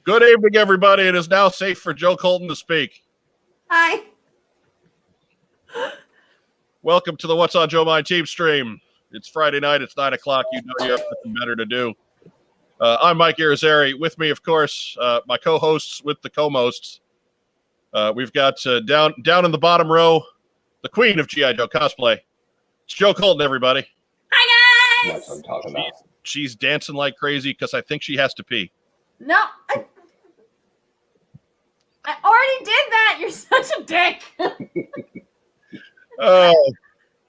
Good evening, everybody. It is now safe for Joe Colton to speak. Hi. Welcome to the What's on Joe Mind TeamStream. It's Friday night. It's 9 o'clock. You know you have nothing better to do. I'm Mike Irizarry. With me, of course, my co-hosts with the co-mosts. We've got down in the bottom row, the queen of G.I. Joe cosplay. It's Joe Colton, everybody. Hi, guys. That's what I'm talking about. She's dancing like crazy because I think she has to pee. No, I already did that. You're such a dick. Oh.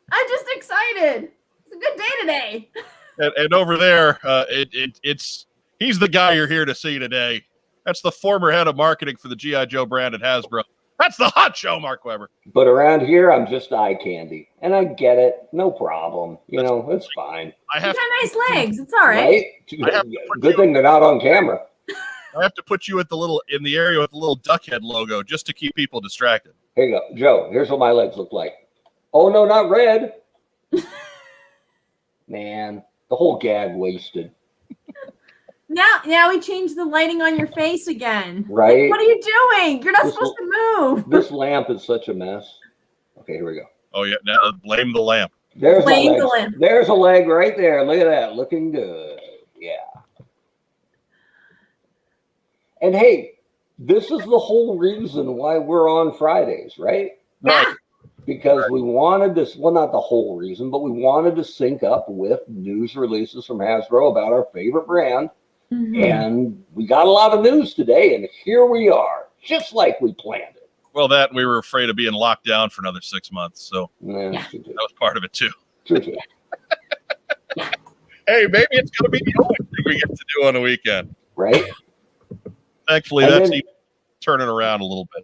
I'm just excited. It's a good day today. And over there, he's the guy you're here to see today. That's the former head of marketing for the G.I. Joe brand at Hasbro. That's the hot show, Mark Weber. But around here, I'm just eye candy. And I get it. No problem. You know, it's fine. You got nice legs. It's all right. Good thing they're not on camera. I have to put you in the area with the little duck head logo just to keep people distracted. Here you go. Joe, here's what my legs look like. Oh, no, not red. Man, the whole gag wasted. Now we changed the lighting on your face again. Right? Like, what are you doing? You're not supposed to move. This lamp is such a mess. Okay, here we go. Oh, yeah. Now blame the lamp. There's Blame my the legs. lamp. There's a leg right there. Look at that. Looking good. Yeah. And hey, this is the whole reason why we're on Fridays, right? Yeah. Because we wanted this, well, not the whole reason, but we wanted to sync up with news releases from Hasbro about our favorite brand. Mm-hmm. And we got a lot of news today, and here we are, just like we planned it. Well, that we were afraid of being locked down for another 6 months, so Yeah. that was part of it too. True. Hey, maybe it's going to be the only thing we get to do on the weekend. Right? Thankfully, And that's then- even turning around a little bit.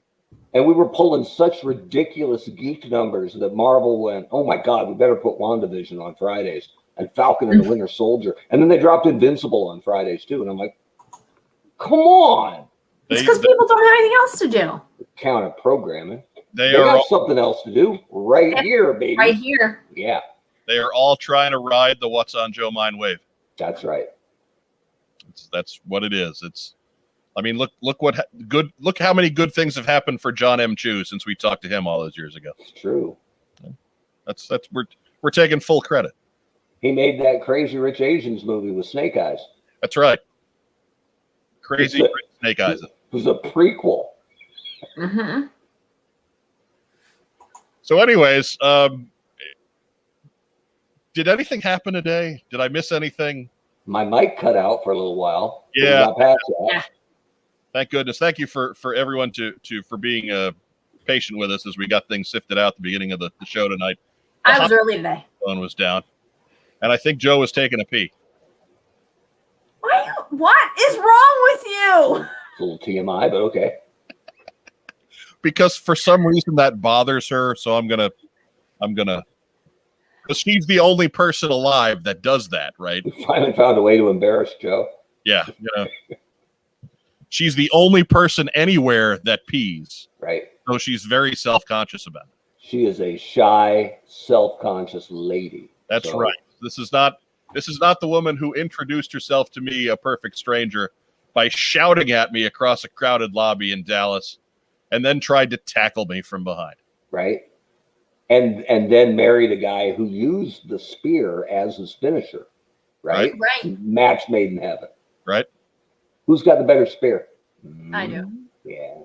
And we were pulling such ridiculous geek numbers that Marvel went, oh my God, we better put WandaVision on Fridays and Falcon and the Winter Soldier. And then they dropped Invincible on Fridays too. And I'm like, come on. It's because people don't have anything else to do. Counter programming. They got are something else to do right here, baby. Right here. Yeah, they are all trying to ride the What's on Joe Mind wave. that's right. That's what it is. I mean, look how many good things have happened for John M. Chu since we talked to him all those years ago. It's true. We're taking full credit. He made that Crazy Rich Asians movie with Snake Eyes. That's right. Crazy Rich Snake Eyes. It was a prequel. Mm-hmm. So anyways, did anything happen today? Did I miss anything? My mic cut out for a little while. Yeah. Got past that. Yeah. Thank goodness. Thank you for everyone for being patient with us as we got things sifted out at the beginning of the show tonight. I was early today. Phone was down, and I think Joe was taking a pee. What is wrong with you? It's a little TMI, but okay. Because for some reason that bothers her, so I'm gonna, because she's the only person alive that does that, right? We finally found a way to embarrass Joe. Yeah, she's the only person anywhere that pees, Right. so she's very self-conscious about it. She is a shy, self-conscious lady. That's So, right. This is not the woman who introduced herself to me, a perfect stranger, by shouting at me across a crowded lobby in Dallas, and then tried to tackle me from behind. Right. And then married a guy who used the spear as his finisher. Right. Right. Match made in heaven. Right? Who's got the better spear? I do. Yeah.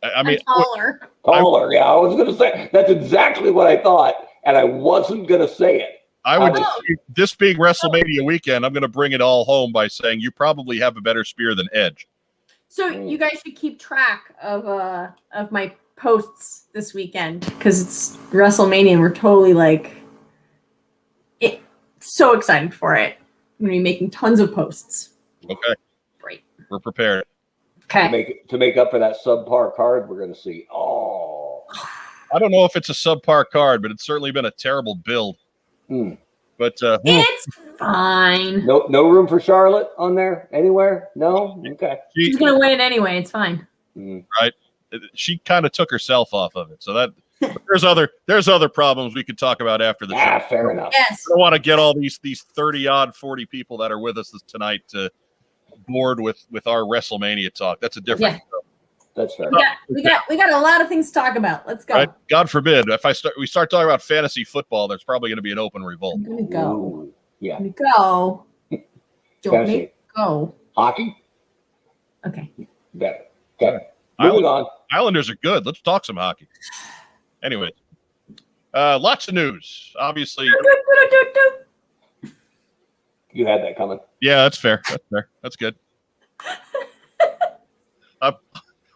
I mean, I'm taller. Taller. Yeah, I was going to say that's exactly what I thought, and I wasn't going to say it. I would. This being WrestleMania weekend, I'm going to bring it all home by saying you probably have a better spear than Edge. So you guys should keep track of my posts this weekend because it's WrestleMania and we're totally so excited for it. I'm going to be making tons of posts. Okay. Great. We're prepared. Okay. To make up for that subpar card, we're going to see. Oh. I don't know if it's a subpar card, but it's certainly been a terrible build. But It's fine. No room for Charlotte on there anywhere? No? Okay. She's going to win it anyway. It's fine. Right. She kind of took herself off of it. So that there's other problems we could talk about after the show. Fair enough. Yes. I don't want to get all these 30 odd 40 people that are with us tonight to bored with our WrestleMania talk. That's a different show. That's fair. We got a lot of things to talk about. Let's go. Right? God forbid if we start talking about fantasy football, there's probably going to be an open revolt. I'm gonna go. Ooh, yeah. I'm gonna go. Don't Fantasy. make go. Hockey? Okay. Better. Okay. Moving on. Islanders are good. Let's talk some hockey. Anyway, lots of news. Obviously, You had that coming. yeah, that's fair. That's fair. That's good.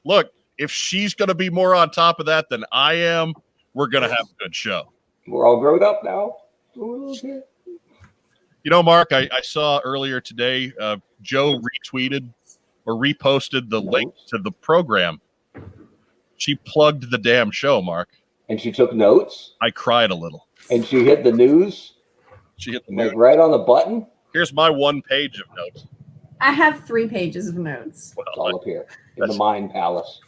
Look, if she's going to be more on top of that than I am, we're going to have a good show. We're all grown up now. Okay. You know, Mark, I saw earlier today, Joe retweeted or reposted the link to the program. She plugged the damn show, Mark. And she took notes. I cried a little. And she hit the news. She hit the Like news. right on the button. Here's my 1 page of notes. I have 3 pages of notes. Well, It's all up here in the Mind Palace.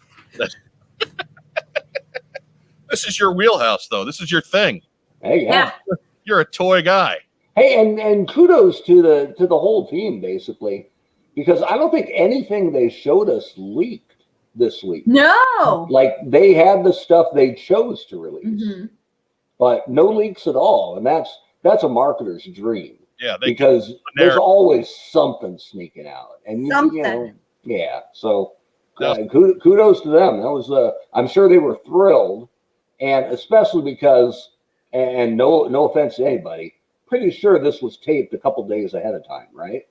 this is your wheelhouse, though. This is your thing. Hey, yeah. You're a toy guy. Hey, and kudos to the whole team, basically, because I don't think anything they showed us leaked this week. No. Like they had the stuff they chose to release, Mm-hmm. but no leaks at all, and that's a marketer's dream. Yeah, Because there's always something sneaking out, and you know, yeah. So kudos to them. That was I'm sure they were thrilled, and especially because, and no offense to anybody, pretty sure this was taped a couple days ahead of time, right?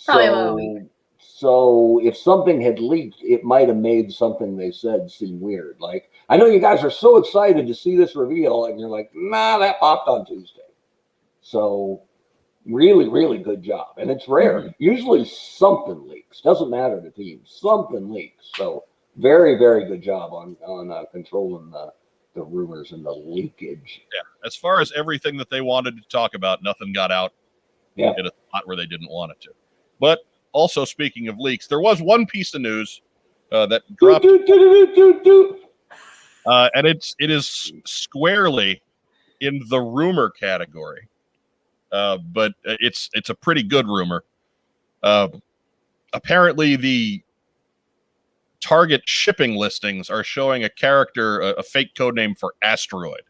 Probably about a week. So if something had leaked, it might have made something they said seem weird. Like, I know you guys are so excited to see this reveal, and you're like, nah, that popped on Tuesday. So really, really good job. And it's rare. Mm-hmm. Usually something leaks. Doesn't matter the team. Something leaks. So very, very good job on controlling the rumors and the leakage. Yeah. As far as everything that they wanted to talk about, nothing got out in a spot where they didn't want it to. But also, speaking of leaks, there was one piece of news that dropped, and it is squarely in the rumor category. But it's a pretty good rumor. Apparently, the Target shipping listings are showing a character, a fake code name for Asteroid.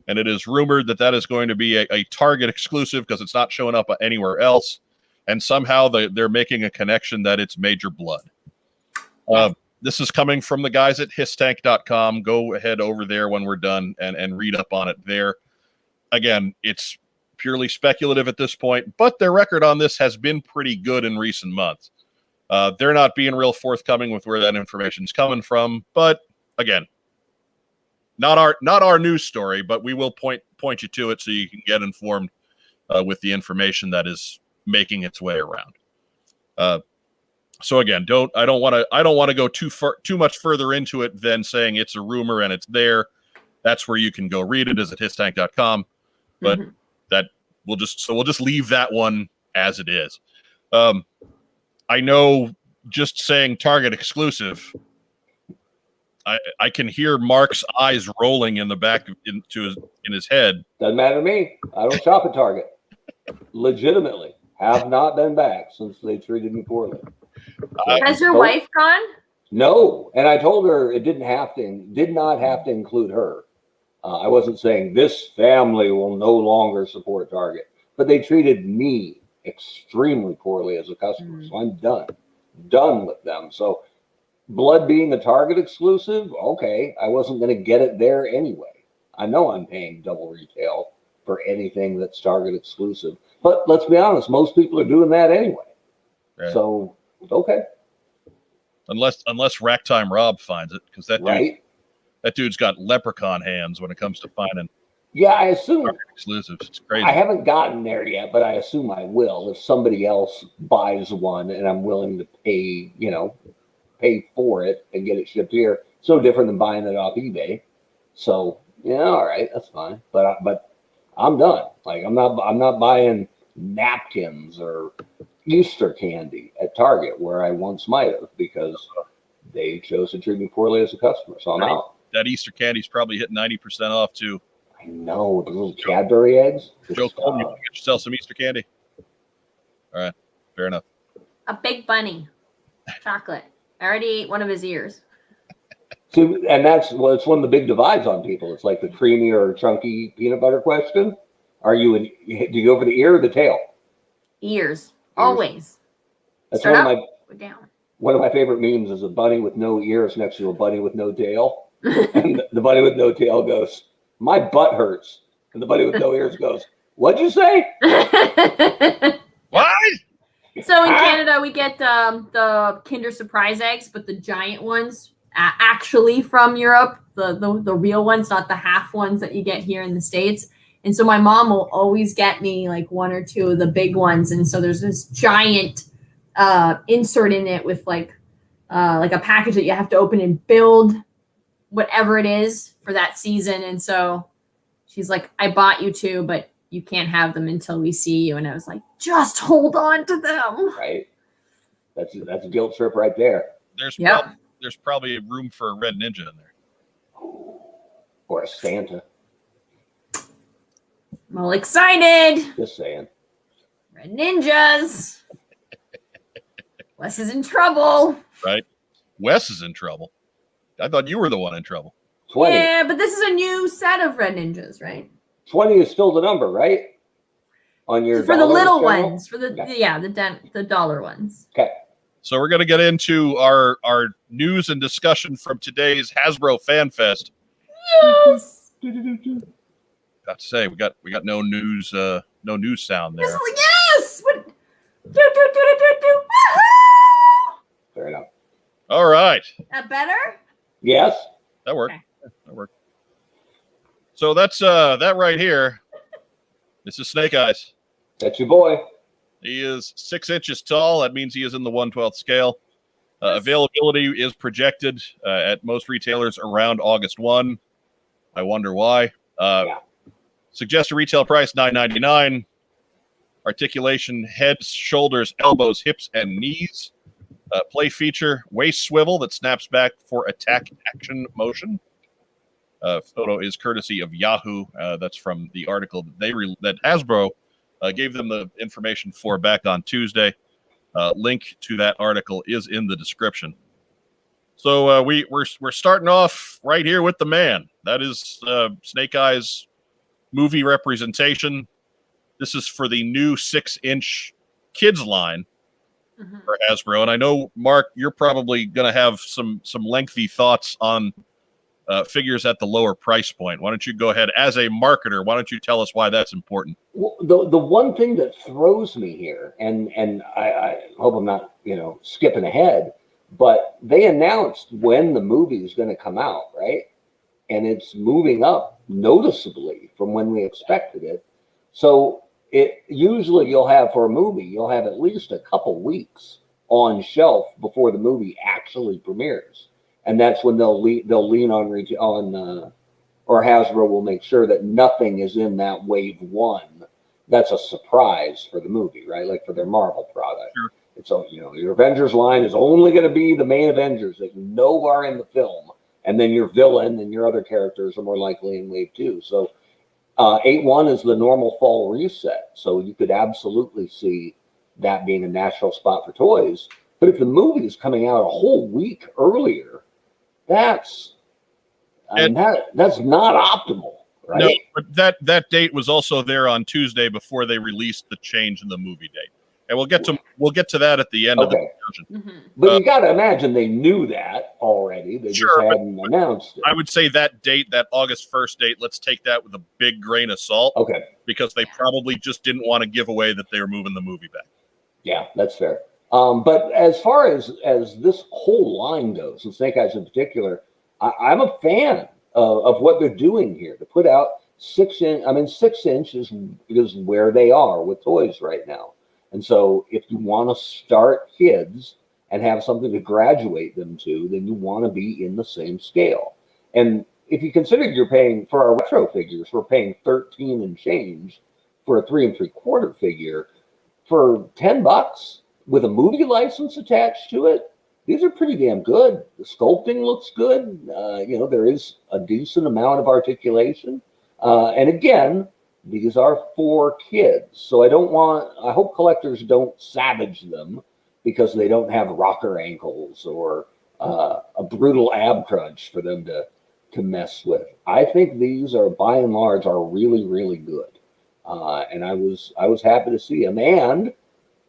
And it is rumored that is going to be a Target exclusive because it's not showing up anywhere else. And somehow they're making a connection that it's Major Blood. This is coming from the guys at histank.com. Go ahead over there when we're done and read up on it there. Again, it's purely speculative at this point, but their record on this has been pretty good in recent months. They're not being real forthcoming with where that information is coming from, but again, not our news story, but we will point you to it so you can get informed with the information that is making its way around. So again, I don't want to go too much further into it than saying it's a rumor and it's there. That's where you can go read it, is at histank.com. But we'll just leave that one as it is. I know just saying Target exclusive, I can hear Mark's eyes rolling in the back in his head. Doesn't matter to me. I don't shop at Target. Legitimately, have not been back since they treated me poorly. Has your wife gone? No, and I told her it did not have to include her. I wasn't saying this family will no longer support Target, but they treated me extremely poorly as a customer. So I'm done with them. So Blood being a Target exclusive, okay, I wasn't going to get it there anyway. I know I'm paying double retail for anything that's Target exclusive, but let's be honest, most people are doing that anyway. Right. So, okay. Unless Rack Time Rob finds it, because that dude's got leprechaun hands when it comes to finding. Yeah, I assume exclusives. It's crazy. I haven't gotten there yet, but I assume I will if somebody else buys one and I'm willing to pay for it and get it shipped here. So different than buying it off eBay. So yeah, all right, that's fine. But I'm done. Like I'm not buying napkins or Easter candy at Target where I once might have because they chose to treat me poorly as a customer. So I'm out. That Easter candy's probably hit 90% off too. I know, the little Cadbury eggs. Joe Coleman, you can get yourself some Easter candy. All right, fair enough. A big bunny. Chocolate. I already ate one of his ears. So, and it's one of the big divides on people. It's like the creamy or chunky peanut butter question. Do you go for the ear or the tail? Ears. Always. That's Start one of up, my go down. one of my favorite memes is a bunny with no ears next to a bunny with no tail. And the bunny with no tail goes, "My butt hurts." And the bunny with no ears goes, "What'd you say?" What? So in Canada, we get the Kinder Surprise eggs, but the giant ones actually from Europe, the real ones, not the half ones that you get here in the States. And so my mom will always get me like one or two of the big ones. And so there's this giant insert in it with like a package that you have to open and build whatever it is for that season. And so she's like, "I bought you two, but you can't have them until we see you." And I was like, just hold on to them. Right. That's a guilt trip right there. There's probably room for a red ninja in there. Or a Santa. I'm all excited. Just saying. Red ninjas. Wes is in trouble. Right? Wes is in trouble. I thought you were the one in trouble. 20. Yeah, but this is a new set of red ninjas, right? 20 is still the number, right? On your For the little channel? ones, for the dollar ones. Okay. So we're going to get into our news and discussion from today's Hasbro Fan Fest. Yes. Got to say, we got no news sound there. Yes. What? Do. Fair enough. All right, That better? Yes. that worked. Okay. That worked. So that's that right here. This is Snake Eyes. That's your boy. He is 6 inches tall. That means he is in the 1/12 scale. Availability is projected at most retailers around August 1. I wonder why. Suggested retail price $9.99. Articulation: heads, shoulders, elbows, hips, and knees. Play feature: waist swivel that snaps back for attack action motion. Photo is courtesy of Yahoo. That's from the article that Hasbro gave them the information for back on Tuesday. Link to that article is in the description. So we're starting off right here with the man. That is Snake Eyes movie representation. This is for the new 6-inch kids line for Hasbro. And I know, Mark, you're probably going to have some lengthy thoughts on figures at the lower price point. Why don't you go ahead as a marketer? Why don't you tell us why that's important? Well, the one thing that throws me here, and I hope I'm not skipping ahead, but they announced when the movie is going to come out, right? And it's moving up noticeably from when we expected it. So usually you'll have at least a couple weeks on shelf before the movie actually premieres. And that's when they'll lean on or Hasbro will make sure that nothing is in that wave one. That's a surprise for the movie, right? Like for their Marvel product. Sure. It's your Avengers line is only going to be the main Avengers that you know are in the film, and then your villain and your other characters are more likely in wave 2. So 8/1 is the normal fall reset. So you could absolutely see that being a natural spot for toys. But if the movie is coming out a whole week earlier, that's not optimal, right? No, but that date was also there on Tuesday before they released the change in the movie date. And we'll get to that at the end of the discussion. But you got to imagine they knew that already. They just hadn't announced it. I would say that date, that August 1st date, let's take that with a big grain of salt. Okay. Because they probably just didn't want to give away that they were moving the movie back. Yeah, that's fair. But as far as this whole line goes, and Snake Eyes in particular, I'm a fan of what they're doing here. To put out 6 inch, 6 inches is where they are with toys right now. And so if you want to start kids and have something to graduate them to, then you want to be in the same scale. And if you consider you're paying for our retro figures, we're paying 13 and change for a 3 3/4 figure for $10 with a movie license attached to it. These are pretty damn good. The sculpting looks good. There is a decent amount of articulation. And again, these are for kids. So I hope collectors don't savage them because they don't have rocker ankles or a brutal ab crunch for them to mess with. I think these are, by and large, are really, really good. And I was happy to see them. And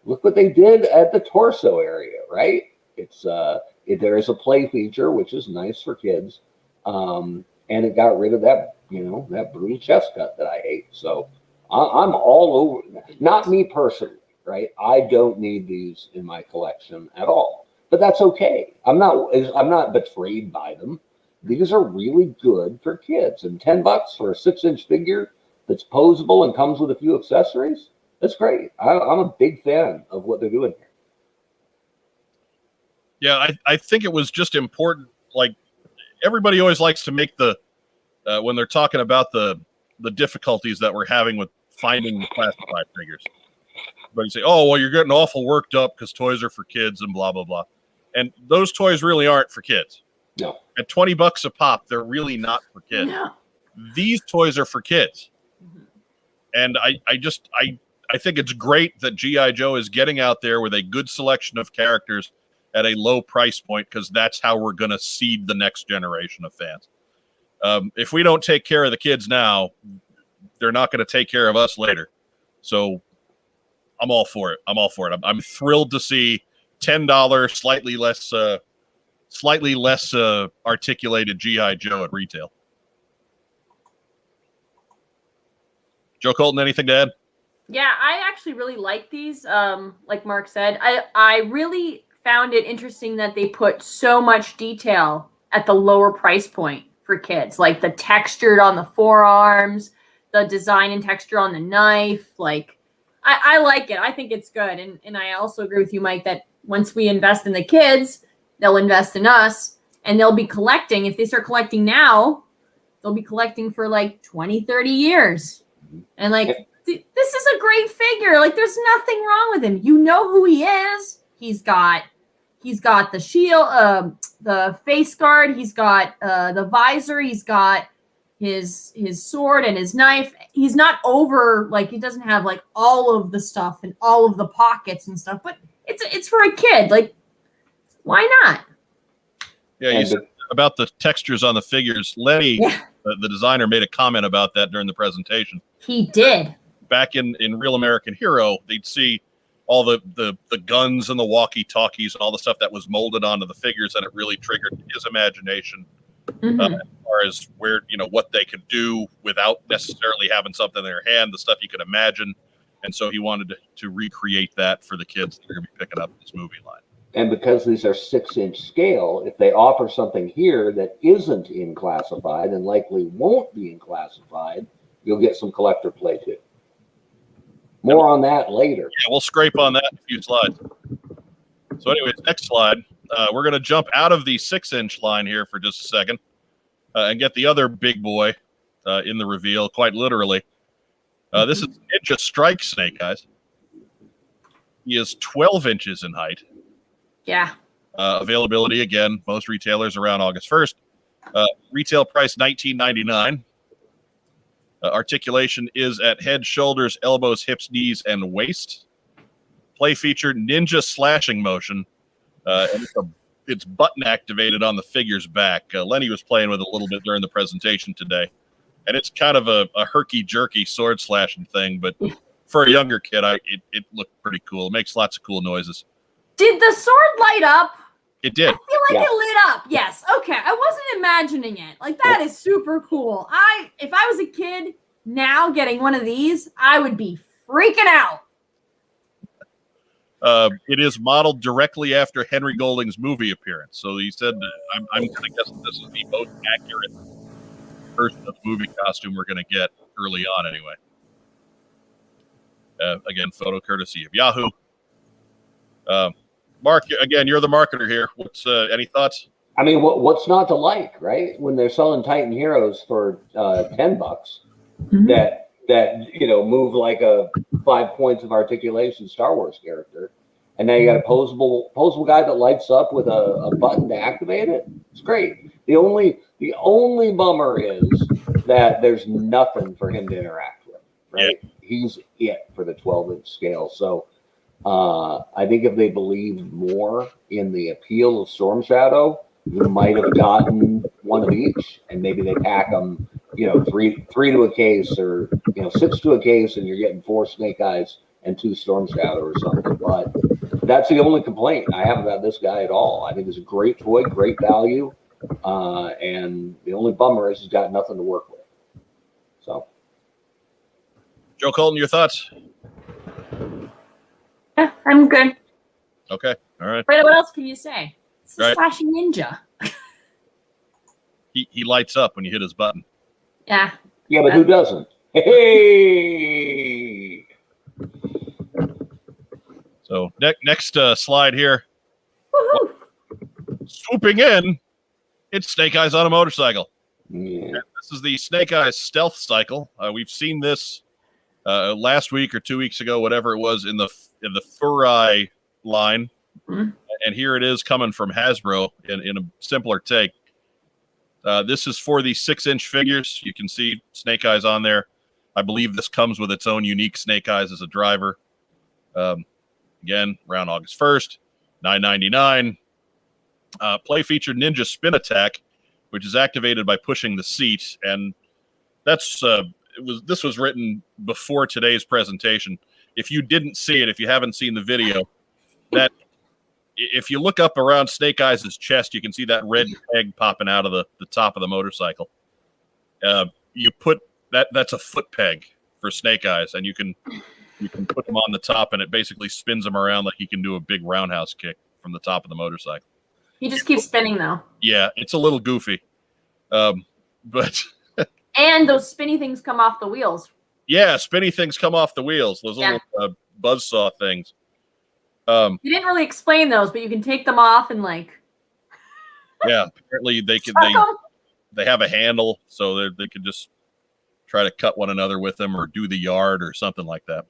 look what they did at the torso area, right? There is a play feature, which is nice for kids. And it got rid of that, that brutal chest cut that I hate. So I'm all over. Not me personally, right? I don't need these in my collection at all. But that's okay. I'm not betrayed by them. These are really good for kids. And $10 for a 6-inch figure that's posable and comes with a few accessories, that's great. I'm a big fan of what they're doing here. Yeah, I think it was just important. Like, everybody always likes to make when they're talking about the difficulties that we're having with finding the classified figures. But you say, oh, well, you're getting awful worked up because toys are for kids and blah, blah, blah. And those toys really aren't for kids. No. At $20 a pop, they're really not for kids. No. These toys are for kids. And I think it's great that G.I. Joe is getting out there with a good selection of characters at a low price point, because that's how we're going to seed the next generation of fans. If we don't take care of the kids now, they're not going to take care of us later. So I'm all for it. I'm thrilled to see $10, slightly less articulated G.I. Joe at retail. Joe Colton, anything to add? Yeah, I actually really like these. Like Mark said, I really found it interesting that they put so much detail at the lower price point for kids, like the textured on the forearms, the design and texture on the knife. Like, I like it. I think it's good. And I also agree with you, Mike, that once we invest in the kids, they'll invest in us, and they'll be collecting. If they start collecting now, they'll be collecting for like 20, 30 years. And like, this is a great figure. Like, there's nothing wrong with him. You know who he is. He's got the shield, the face guard. He's got the visor. He's got his sword and his knife. He's not over, like, he doesn't have like all of the stuff and all of the pockets and stuff, but it's for a kid. Like, why not? Yeah, you said about the textures on the figures. Lenny, the designer, made a comment about that during the presentation. He did. Back in Real American Hero, they'd see all the guns and the walkie-talkies and all the stuff that was molded onto the figures, and it really triggered his imagination as far as what they could do without necessarily having something in their hand, the stuff you could imagine. And so he wanted to recreate that for the kids that are going to be picking up this movie line. And because these are 6-inch scale, if they offer something here that isn't in classified and likely won't be in classified, you'll get some collector play too. More on that later. Yeah, we'll scrape on that in a few slides. So anyways, next slide. We're going to jump out of the 6-inch line here for just a second and get the other big boy in the reveal, quite literally. This is Ninja Strike Snake, guys. He is 12 inches in height. Yeah. Availability, again, most retailers around August 1st. Retail price $19.99. Articulation is at head, shoulders, elbows, hips, knees, and waist. Play feature ninja slashing motion. And it's button activated on the figure's back. Lenny was playing with it a little bit during the presentation today. And it's kind of a herky-jerky sword slashing thing, but for a younger kid, it looked pretty cool. It makes lots of cool noises. Did the sword light up? It did. I feel like it lit up. Yes. Okay. I wasn't imagining it. Like, that is super cool. If I was a kid now getting one of these, I would be freaking out. It is modeled directly after Henry Golding's movie appearance. So he said, I'm going to guess that this is the most accurate version of the movie costume we're going to get early on anyway. Again, photo courtesy of Yahoo. Mark, again, you're the marketer here. What's any thoughts? I mean, what's not to like, right? When they're selling Titan Heroes for $10, that move like a 5 points of articulation Star Wars character, and now you got a posable guy that lights up with a button to activate it. It's great. The only bummer is that there's nothing for him to interact with, right? Yeah. He's it for the 12-inch scale. So I think if they believed more in the appeal of Storm Shadow, you might have gotten one of each, and maybe they pack them, three to a case, or 6 to a case, and you're getting 4 Snake Eyes and 2 Storm Shadow or something. But that's the only complaint I have about this guy at all. I think it's a great toy, great value, and the only bummer is he's got nothing to work with. So, Joe Colton, your thoughts? Yeah, I'm good. Okay, all right. Wait, what else can you say? It's a Right. slashing ninja. He lights up when you hit his button. Yeah. yeah, but who doesn't? Hey! So next slide here. Woohoo! Swooping in, it's Snake Eyes on a motorcycle. Yeah. This is the Snake Eyes Stealth Cycle. We've seen this last week or 2 weeks ago, whatever it was, in the Furai line. Mm-hmm. And here it is coming from Hasbro in a simpler take. This is for the 6-inch figures. You can see Snake Eyes on there. I believe this comes with its own unique Snake Eyes as a driver. Again, around August 1st, $9.99. Play featured Ninja Spin Attack, which is activated by pushing the seat. And that's this was written before today's presentation. If you didn't see it, if you haven't seen the video, that if you look up around Snake Eyes' chest, you can see that red peg popping out of the top of the motorcycle. You put that's a foot peg for Snake Eyes, and you can put them on the top, and it basically spins them around like he can do a big roundhouse kick from the top of the motorcycle. He just keeps spinning though. Yeah, it's a little goofy, but And those spinny things come off the wheels. yeah, spinny things come off the wheels. Those little buzzsaw things. You didn't really explain those, but you can take them off and Yeah, apparently they have a handle, so they could just try to cut one another with them or do the yard or something like that.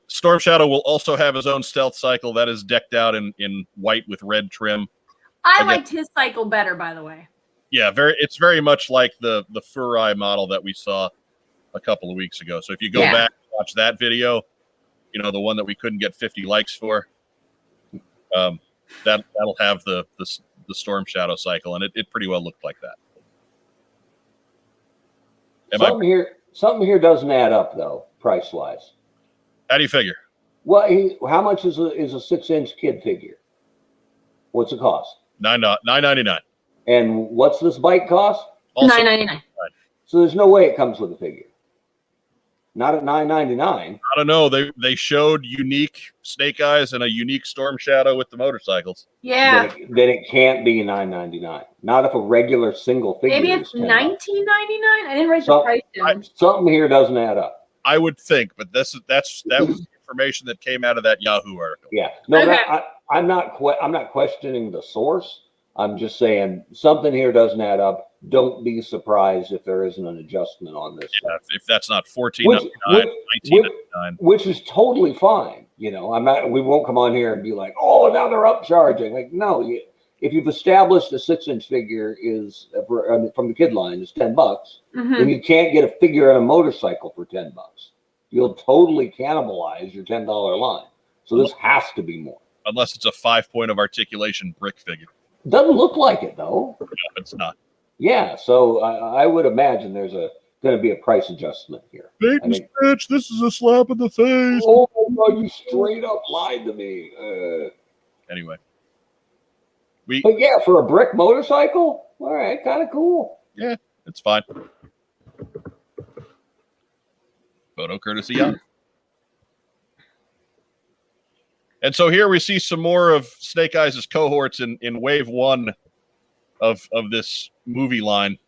Storm Shadow will also have his own stealth cycle that is decked out in white with red trim. I liked his cycle better, by the way. Yeah, it's very much like the Furai model that we saw a couple of weeks ago. So if you go back and watch that video, the one that we couldn't get 50 likes for, that'll have the Storm Shadow cycle, and it pretty well looked like that. Something here doesn't add up though, price wise. How do you figure? Well, how much is a 6-inch kid figure? What's it cost? $9.99. And what's this bike cost? $9.99. So there's no way it comes with a figure. Not at $9.99. I don't know. They showed unique Snake Eyes and a unique Storm Shadow with the motorcycles. Yeah. Then it can't be $9.99. Not if a regular single figure. Maybe it's $19.99. I didn't write the price down. Something here doesn't add up. I would think, but that was information that came out of that Yahoo article. Yeah. No, Okay. I'm not questioning the source. I'm just saying something here doesn't add up. Don't be surprised if there isn't an adjustment on this. Yeah, if that's not $14.99, $19.99, which is totally fine. I'm not. We won't come on here and be like, oh, now they're upcharging. Like, no. If you've established a 6-inch figure is from the kid line is $10, then you can't get a figure on a motorcycle for $10. You'll totally cannibalize your $10 line. So this has to be more. Unless it's a 5-point of articulation brick figure. Doesn't look like it though. No, it's not. Yeah, so I would imagine there's going to be a price adjustment here. Bait and stretch. This is a slap in the face. Oh my God, you straight up lied to me. Anyway, but yeah, for a brick motorcycle, all right, kind of cool. Yeah, it's fine. Photo courtesy Yahoo. And so here we see some more of Snake Eyes' cohorts in wave 1 of this movie line.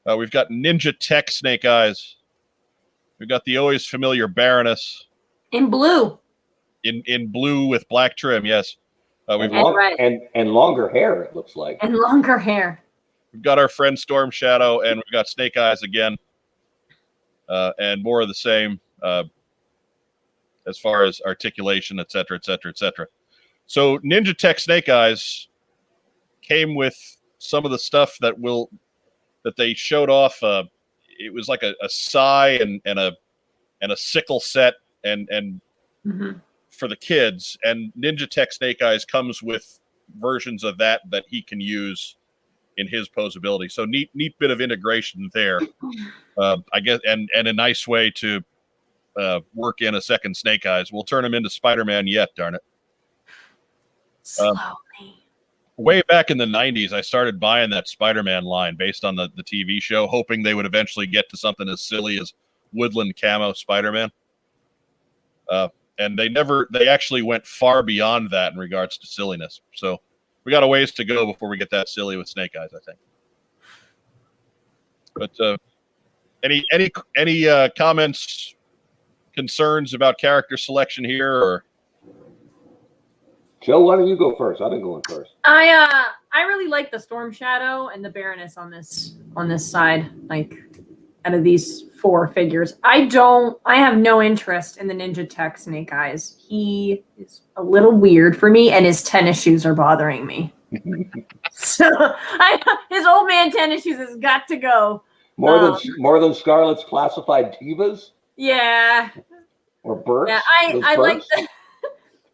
We've got Ninja Tech Snake Eyes. We've got the always familiar Baroness. In blue. In blue with black trim, yes. And longer hair, it looks like. And longer hair. We've got our friend Storm Shadow, and we've got Snake Eyes again. And more of the same as far as articulation, et cetera, et cetera, et cetera. So Ninja Tech Snake Eyes came with some of the stuff that they showed off. It was like a sai and a sickle set and for the kids, and Ninja Tech Snake Eyes comes with versions of that he can use in his posability. So neat bit of integration there, I guess, and a nice way to work in a second Snake Eyes. We'll turn him into Spider-Man yet, darn it. Slowly. Way back in the 90s, I started buying that Spider-Man line based on the TV show, hoping they would eventually get to something as silly as Woodland Camo Spider-Man. And they actually went far beyond that in regards to silliness. So we got a ways to go before we get that silly with Snake Eyes, I think. But any comments, concerns about character selection here, or Joe, why don't you go first? I've been going first. I really like the Storm Shadow and the Baroness on this side. Like, out of these 4 figures, I have no interest in the Ninja Tech Snake Eyes. He is a little weird for me, and his tennis shoes are bothering me. So his old man tennis shoes has got to go. More than Scarlett's classified Tivas? Yeah. Or Burks? Yeah, I like the.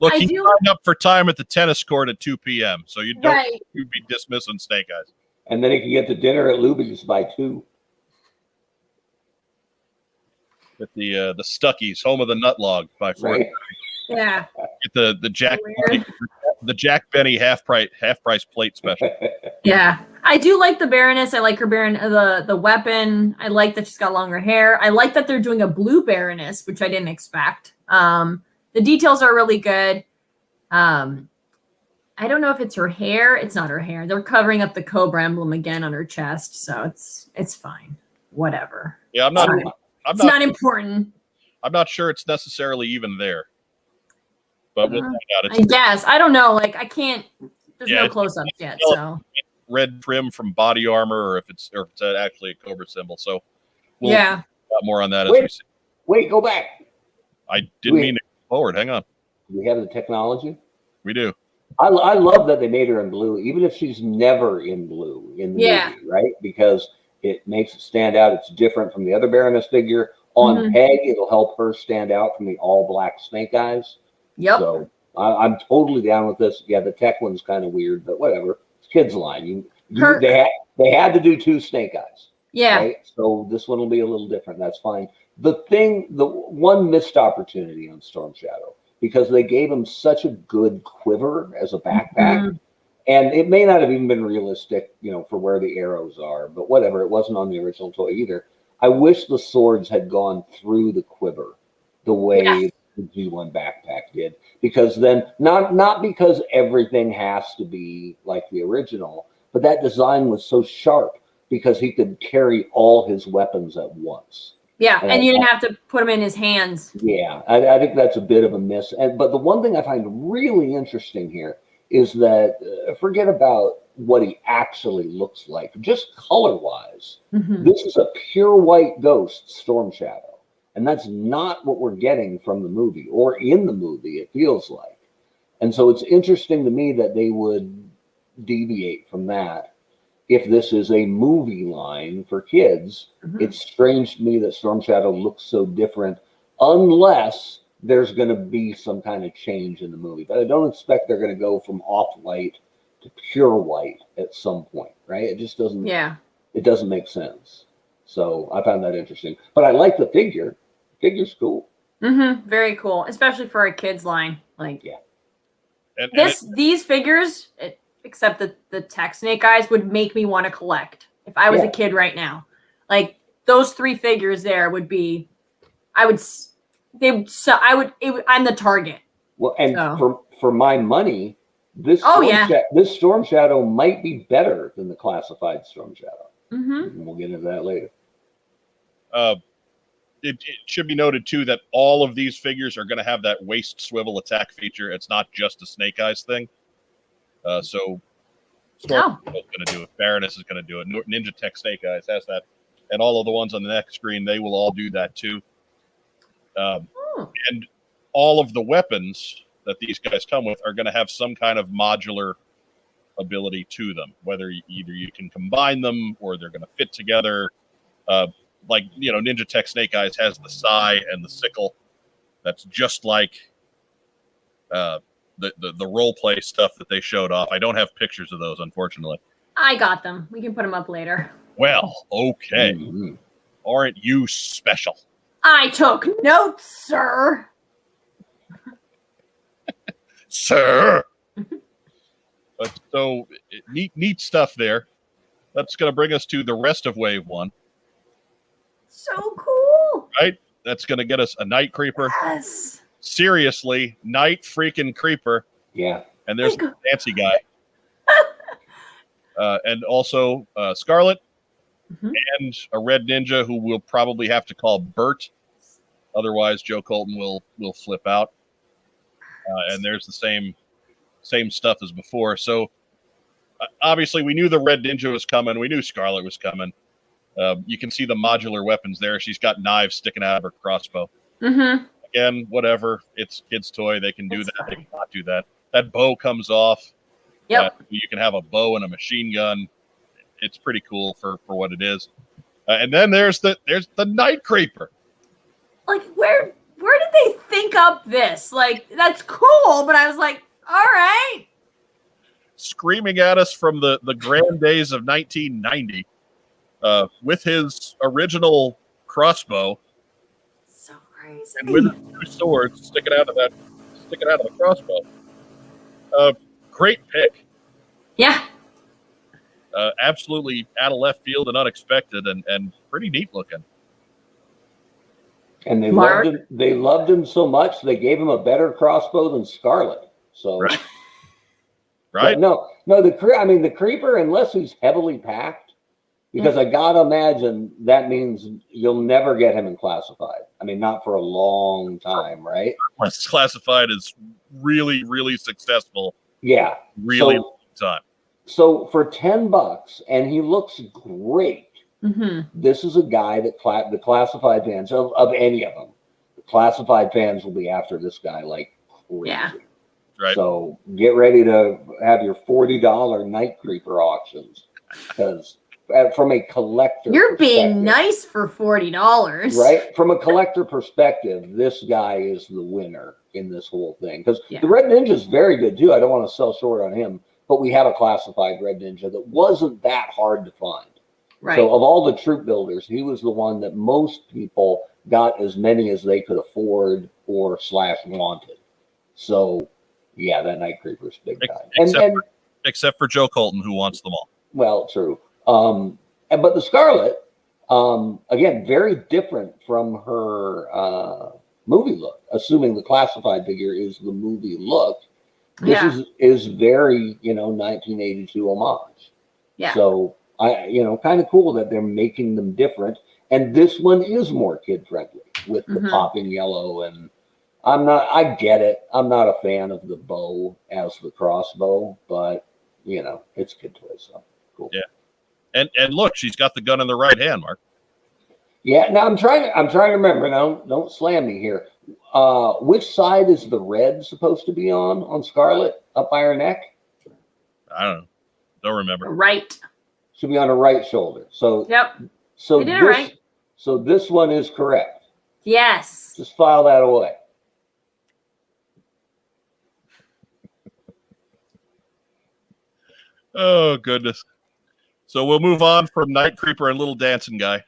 look, he signed up for time at the tennis court at 2 p.m. So you'd be dismissing Snake Eyes. And then he can get to dinner at Luby's by 2. With the Stuckies, home of the Nutlog by 4. Right. Yeah. Get the Jack Benny half price plate special. Yeah, I do like the Baroness. I like her the weapon. I like that she's got longer hair. I like that they're doing a blue Baroness, which I didn't expect. The details are really good. I don't know if it's her hair. It's not her hair. They're covering up the Cobra emblem again on her chest, so it's fine. Whatever. Yeah, It's not important. I'm not sure it's necessarily even there. But we'll find out. I guess. I don't know. Like, I can't. There's no close-ups yet. So red trim from body armor, or if it's actually a Cobra symbol. So we'll yeah. got more on that as Wait, we see. Wait, go back. I didn't mean to go forward. Hang on. Do we have the technology? We do. I love that they made her in blue, even if she's never in blue in the movie, right? Because it makes it stand out. It's different from the other Baroness figure. On Peg, it'll help her stand out from the all-black Snake Eyes. Yep. So I'm totally down with this. Yeah, the tech one's kind of weird, but whatever. It's kids' line. They had to do 2 Snake Eyes. Yeah. Right? So this one will be a little different. That's fine. The one missed opportunity on Storm Shadow, because they gave him such a good quiver as a backpack. And it may not have even been realistic, for where the arrows are, but whatever. It wasn't on the original toy either. I wish the swords had gone through the quiver the way the G1 backpack did, because then not because everything has to be like the original, but that design was so sharp because he could carry all his weapons at once. Yeah, and you didn't have to put them in his hands. Yeah, I think that's a bit of a miss. But the one thing I find really interesting here is that forget about what he actually looks like, just color-wise. This is a pure white ghost Storm Shadow, and that's not what we're getting from the movie, or in the movie, it feels like. And so it's interesting to me that they would deviate from that. If this is a movie line for kids, it's strange to me that Storm Shadow looks so different, unless there's going to be some kind of change in the movie. But I don't expect they're going to go from off-white to pure white at some point, right? It just doesn't. Yeah. It doesn't make sense. So I found that interesting. But I like the figure. Figure's cool. Very cool, especially for a kids line. Like, yeah. These figures, except the Tech Snake Eyes, would make me want to collect if I was a kid right now. Like, those 3 figures there would be, I'm the target. Well, and for my money, this Storm Shadow might be better than the classified Storm Shadow. And we'll get into that later. It should be noted too that all of these figures are going to have that waist swivel attack feature. It's not just a Snake Eyes thing. So Storm is going to do it. Baroness is going to do it. Ninja Tech Snake Eyes has that, and all of the ones on the next screen, they will all do that too. And all of the weapons that these guys come with are going to have some kind of modular ability to them, whether either you can combine them or they're going to fit together. Like, Ninja Tech Snake Eyes has the sai and the sickle. That's just like the role play stuff that they showed off. I don't have pictures of those, unfortunately. I got them. We can put them up later. Well, okay. Aren't you special? I took notes, sir. Sir. So neat stuff there. That's going to bring us to the rest of Wave 1. So cool. Right? That's going to get us a Night Creeper. Yes. Seriously, Night freaking Creeper. Yeah. And there's the fancy guy. And also Scarlett and a Red Ninja who we'll probably have to call Bert. Otherwise, Joe Colton will flip out. And there's the same stuff as before. So obviously we knew the Red Ninja was coming. We knew Scarlett was coming. You can see the modular weapons there. She's got knives sticking out of her crossbow. Again, whatever. It's kids' toy. They can do that. They cannot do that. That bow comes off. Yep. You can have a bow and a machine gun. It's pretty cool for what it is. And then there's the Night Creeper. Like where did they think up this? Like that's cool, but I was like, all right. Screaming at us from the grand days of 1990 with his original crossbow. So crazy. And with two swords sticking out of the crossbow. Great pick. Yeah. Absolutely out of left field and unexpected and pretty neat looking. And they loved him so much they gave him a better crossbow than Scarlett. So right. Right? No, the Creeper, unless he's heavily packed, because I gotta imagine that means you'll never get him in classified. I mean, not for a long time, right? Unless classified is really, really successful. Yeah. Really long time. So for $10, and he looks great. This is a guy that the classified fans of any of them, the classified fans will be after this guy like crazy. Yeah. Right. So get ready to have your $40 Night Creeper auctions, because from a collector, you're being nice for $40, right? From a collector perspective, this guy is the winner in this whole thing, because the Red Ninja is very good too. I don't want to sell short on him, but we have a classified Red Ninja that wasn't that hard to find. Right. So of all the troop builders, he was the one that most people got as many as they could afford or / wanted. So yeah, that Night Creeper's big time. Except for Joe Colton, who wants them all. Well, true. But the Scarlett, again, very different from her movie look. Assuming the classified figure is the movie look, this is very 1982 homage. Yeah. So kind of cool that they're making them different. And this one is more kid friendly with the popping yellow. And I get it. I'm not a fan of the bow as the crossbow, but it's kid toy, so cool. Yeah. And look, she's got the gun in the right hand, Mark. Yeah. Now I'm trying to remember. Don't slam me here. Which side is the red supposed to be on Scarlett up by her neck? I don't know. Don't remember. Right. Should be on her right shoulder. So yep. So you did it right. So this one is correct. Yes. Just file that away. Oh goodness. So we'll move on from Night Creeper and Little Dancing Guy.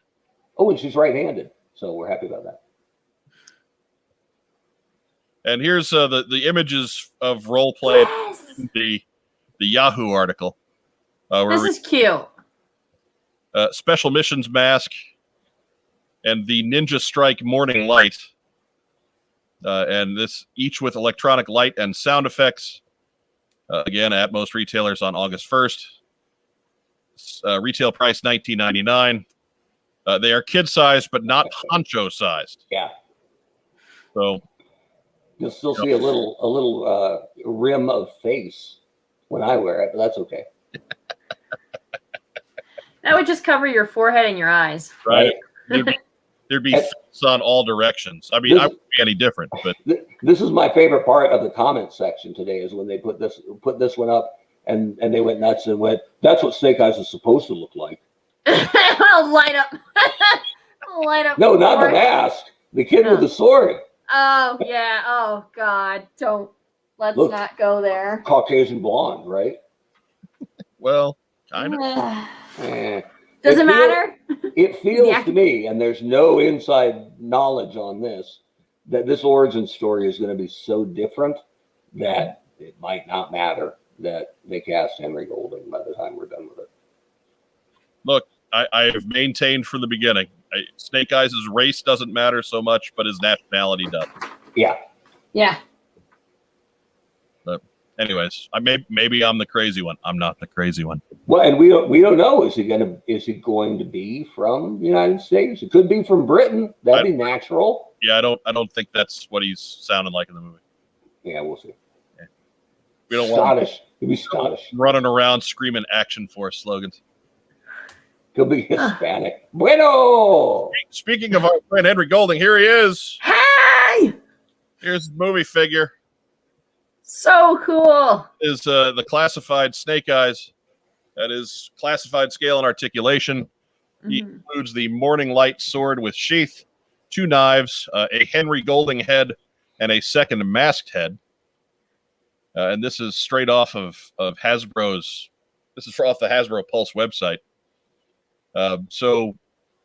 Oh, and she's right-handed, so we're happy about that. And here's the images of Roleplay, the Yahoo article. This is cute. Special Missions Mask and the Ninja Strike Morning Light. And this each with electronic light and sound effects. Again, at most retailers on August 1st. Retail price $19.99. They are kid-sized, but not honcho-sized. Yeah. So you'll still see a little rim of face when I wear it, but that's okay. That would just cover your forehead and your eyes. Right. There'd be face on all directions. I mean, I wouldn't be any different, but this is my favorite part of the comment section today is when they put this one up and they went nuts and went, "That's what Snake Eyes is supposed to look like." I'll light up. Light up. No, not the mask. The kid with the sword. Oh yeah. Oh God. Don't. Let's Look. not go there. Caucasian blonde, right? Well, kind of. Eh. Does it It matter? It feels Yeah. to me, and there's no inside knowledge on this, that this origin story is going to be so different that it might not matter that they cast Henry Golding by the time we're done with it. Look, I have maintained from the beginning, Snake Eyes' race doesn't matter so much, but his nationality does. Yeah. Yeah. But anyways, maybe I'm the crazy one. I'm not the crazy one. Well, and we don't know. Is he going to be from the United States? It could be from Britain. That'd be natural. Yeah, I don't think that's what he's sounding like in the movie. Yeah, we'll see. Yeah. We don't want Scottish. He'll be Scottish. running around screaming Action Force slogans. He'll be Hispanic. Bueno. Speaking of our friend Henry Golding, here he is. Hey! Here's the movie figure. So cool. Is the classified Snake Eyes. That is classified scale and articulation. He includes the Morning Light sword with sheath, 2 knives, a Henry Golding head, and a second masked head. And this is straight off of Hasbro's. This is off the Hasbro Pulse website. So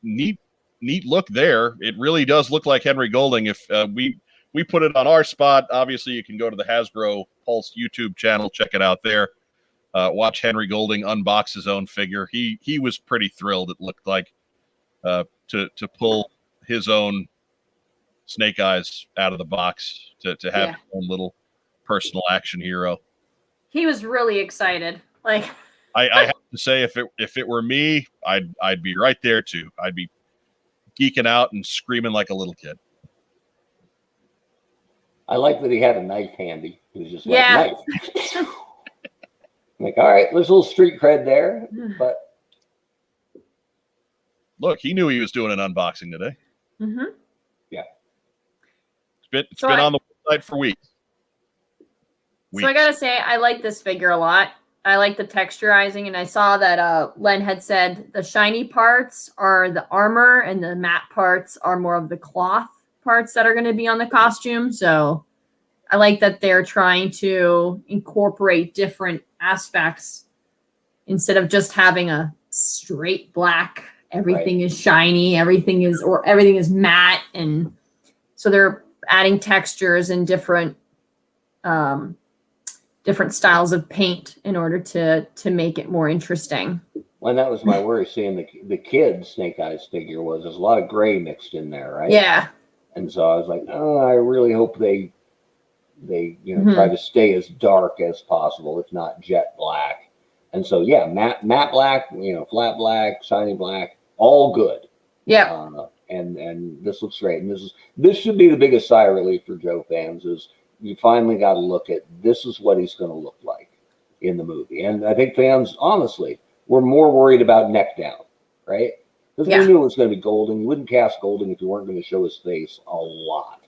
neat look there. It really does look like Henry Golding. If we put it on our spot, obviously you can go to the Hasbro Pulse YouTube channel, check it out there. Watch Henry Golding unbox his own figure. He was pretty thrilled. It looked like to pull his own Snake Eyes out of the box to have his own little personal action hero. He was really excited. Like I have to say, if it were me, I'd be right there too. I'd be geeking out and screaming like a little kid. I like that he had a knife handy. He was just like, knife. Like, all right, there's a little street cred there, but look, he knew he was doing an unboxing today. Mm-hmm. Yeah, it's been on the website for weeks. So I gotta say, I like this figure a lot. I like the texturizing, and I saw that Len had said the shiny parts are the armor, and the matte parts are more of the cloth parts that are going to be on the costume. So I like that they're trying to incorporate different aspects instead of just having a straight black. Everything is shiny. Everything is matte, and so they're adding textures and different styles of paint in order to make it more interesting. Well, and that was my worry seeing the kid Snake Eyes figure was there's a lot of gray mixed in there, right? Yeah. And so I was like, oh, I really hope they try to stay as dark as possible, if not jet black. And so matte black, flat black, shiny black, all good. Yeah. And this looks great. And this should be the biggest sigh of relief for Joe fans is you finally got to look at this is what he's going to look like in the movie. And I think fans, honestly, were more worried about neck down, right? Because we knew it was going to be Golding. You wouldn't cast Golding if you weren't going to show his face a lot.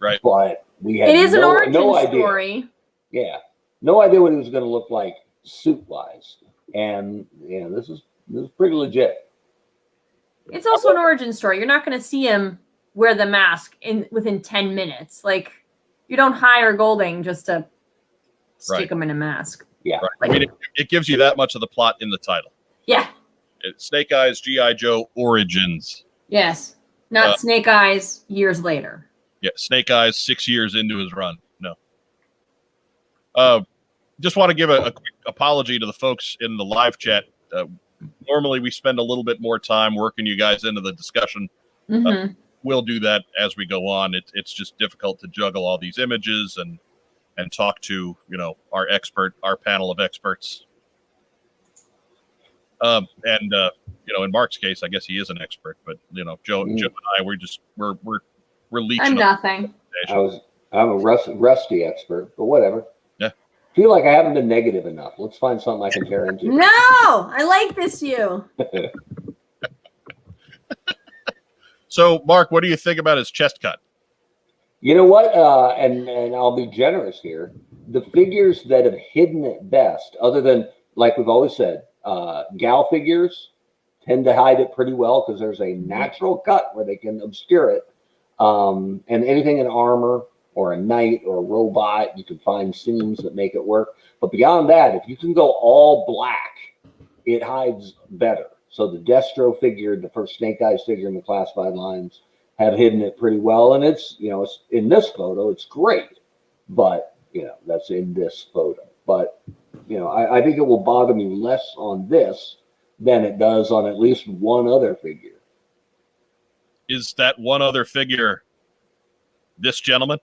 Right. But we had an origin story. Idea. Yeah. No idea what he was going to look like suit-wise. And this is pretty legit. It's also an origin story. You're not going to see him wear the mask within 10 minutes. Like, you don't hire Golding just to stick him in a mask. Yeah. Right. I mean, it gives you that much of the plot in the title. Yeah. It's Snake Eyes G.I. Joe Origins. Yes. Not Snake Eyes years later. Yeah, Snake Eyes 6 years into his run. No. Just want to give a quick apology to the folks in the live chat. Normally, we spend a little bit more time working you guys into the discussion. Mm-hmm. We'll do that as we go on. It's just difficult to juggle all these images and talk to our panel of experts. In Mark's case, I guess he is an expert, but Joe and I, we're leeching. I'm nothing. I'm a rusty expert, but whatever. Yeah. Feel like I haven't been negative enough. Let's find something I can tear into. No, I like this you. So, Mark, what do you think about his chest cut? You know what? And I'll be generous here. The figures that have hidden it best, other than, like we've always said, gal figures tend to hide it pretty well because there's a natural cut where they can obscure it. And anything in armor or a knight or a robot. You can find seams that make it work. But beyond that, if you can go all black, it hides better. So the Destro figure, the first Snake Eyes figure in the classified lines, have hidden it pretty well. And it's, it's in this photo, it's great. But, that's in this photo. But, I think it will bother me less on this than it does on at least one other figure. Is that one other figure this gentleman?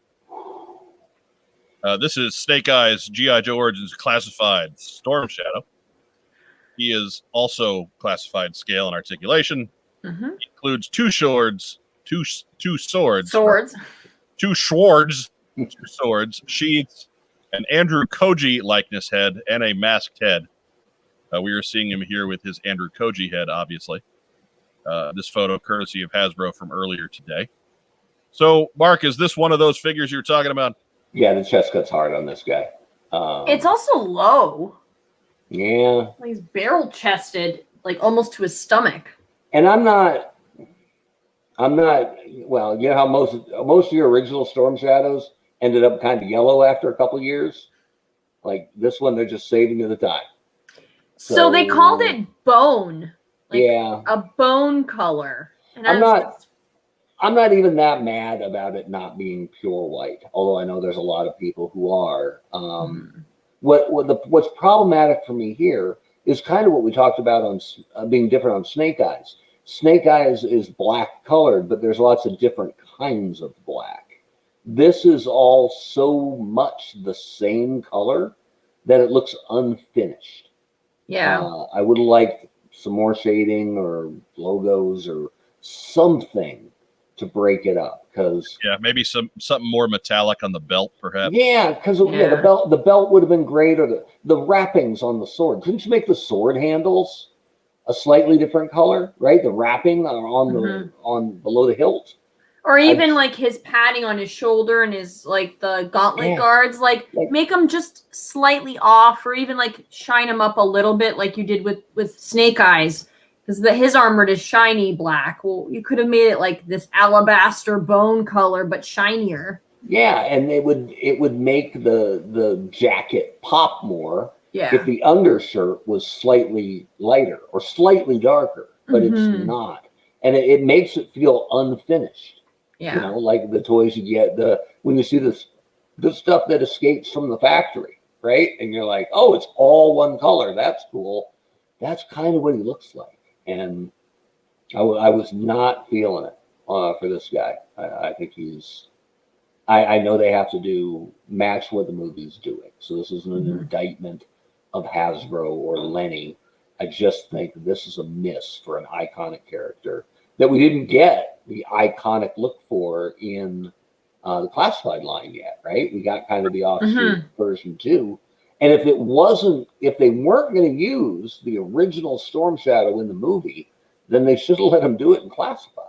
This is Snake Eyes G.I. Joe Origins classified Storm Shadow. He is also classified scale and articulation. Mm-hmm. He includes two swords, two swords, sheaths, an Andrew Koji likeness head, and a masked head. We are seeing him here with his Andrew Koji head, obviously. This photo courtesy of Hasbro from earlier today. So, Mark, is this one of those figures you're talking about? Yeah, the chest cut's hard on this guy. It's also low. Yeah. Like he's barrel-chested, like almost to his stomach. And I'm not, well, you know how most of your original Storm Shadows ended up kind of yellow after a couple years? Like this one, they're just saving to the time. So they called it bone. Like yeah. A bone color. And I'm not even that mad about it not being pure white, although I know there's a lot of people who are. What's problematic for me here is kind of what we talked about on being different on Snake Eyes. Snake Eyes is black colored, but there's lots of different kinds of black. This is all so much the same color that it looks unfinished. Yeah. I would like some more shading or logos or something to break it up, because maybe something more metallic on the belt, perhaps. Because the belt would have been great, or the wrappings on the sword. Couldn't you make the sword handles a slightly different color, right? The wrapping on below the hilt, or even like his padding on his shoulder and his like the gauntlet guards, like make them just slightly off, or even like shine them up a little bit, like you did with Snake Eyes. Because his armored is shiny black. Well, you could have made it like this alabaster bone color, but shinier. Yeah, and it would make the jacket pop more if the undershirt was slightly lighter or slightly darker, but it's not. And it makes it feel unfinished. Yeah. Like the toys you get, when you see the stuff that escapes from the factory, right? And you're like, oh, it's all one color. That's cool. That's kind of what he looks like. And I was not feeling it for this guy. I think I know they have to match what the movie's doing. So this isn't an indictment of Hasbro or Lenny. I just think this is a miss for an iconic character that we didn't get the iconic look for in the classified line yet, right? We got kind of the offshoot version 2. And if they weren't going to use the original Storm Shadow in the movie, then they should have let them do it in classified.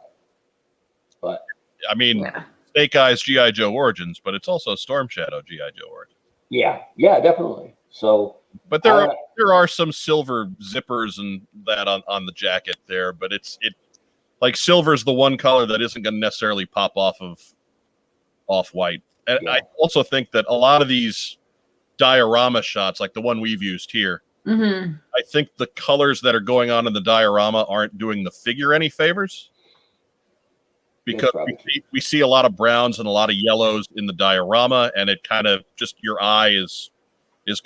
But I mean, Snake Eyes G.I. Joe Origins, but it's also Storm Shadow G.I. Joe Origins. Yeah, definitely. So, but there are some silver zippers and that on the jacket there, but it like silver's the one color that isn't going to necessarily pop off white. And I also think that a lot of these diorama shots, like the one we've used here, I think the colors that are going on in the diorama aren't doing the figure any favors, because we see a lot of browns and a lot of yellows in the diorama, and it kind of just, your eye is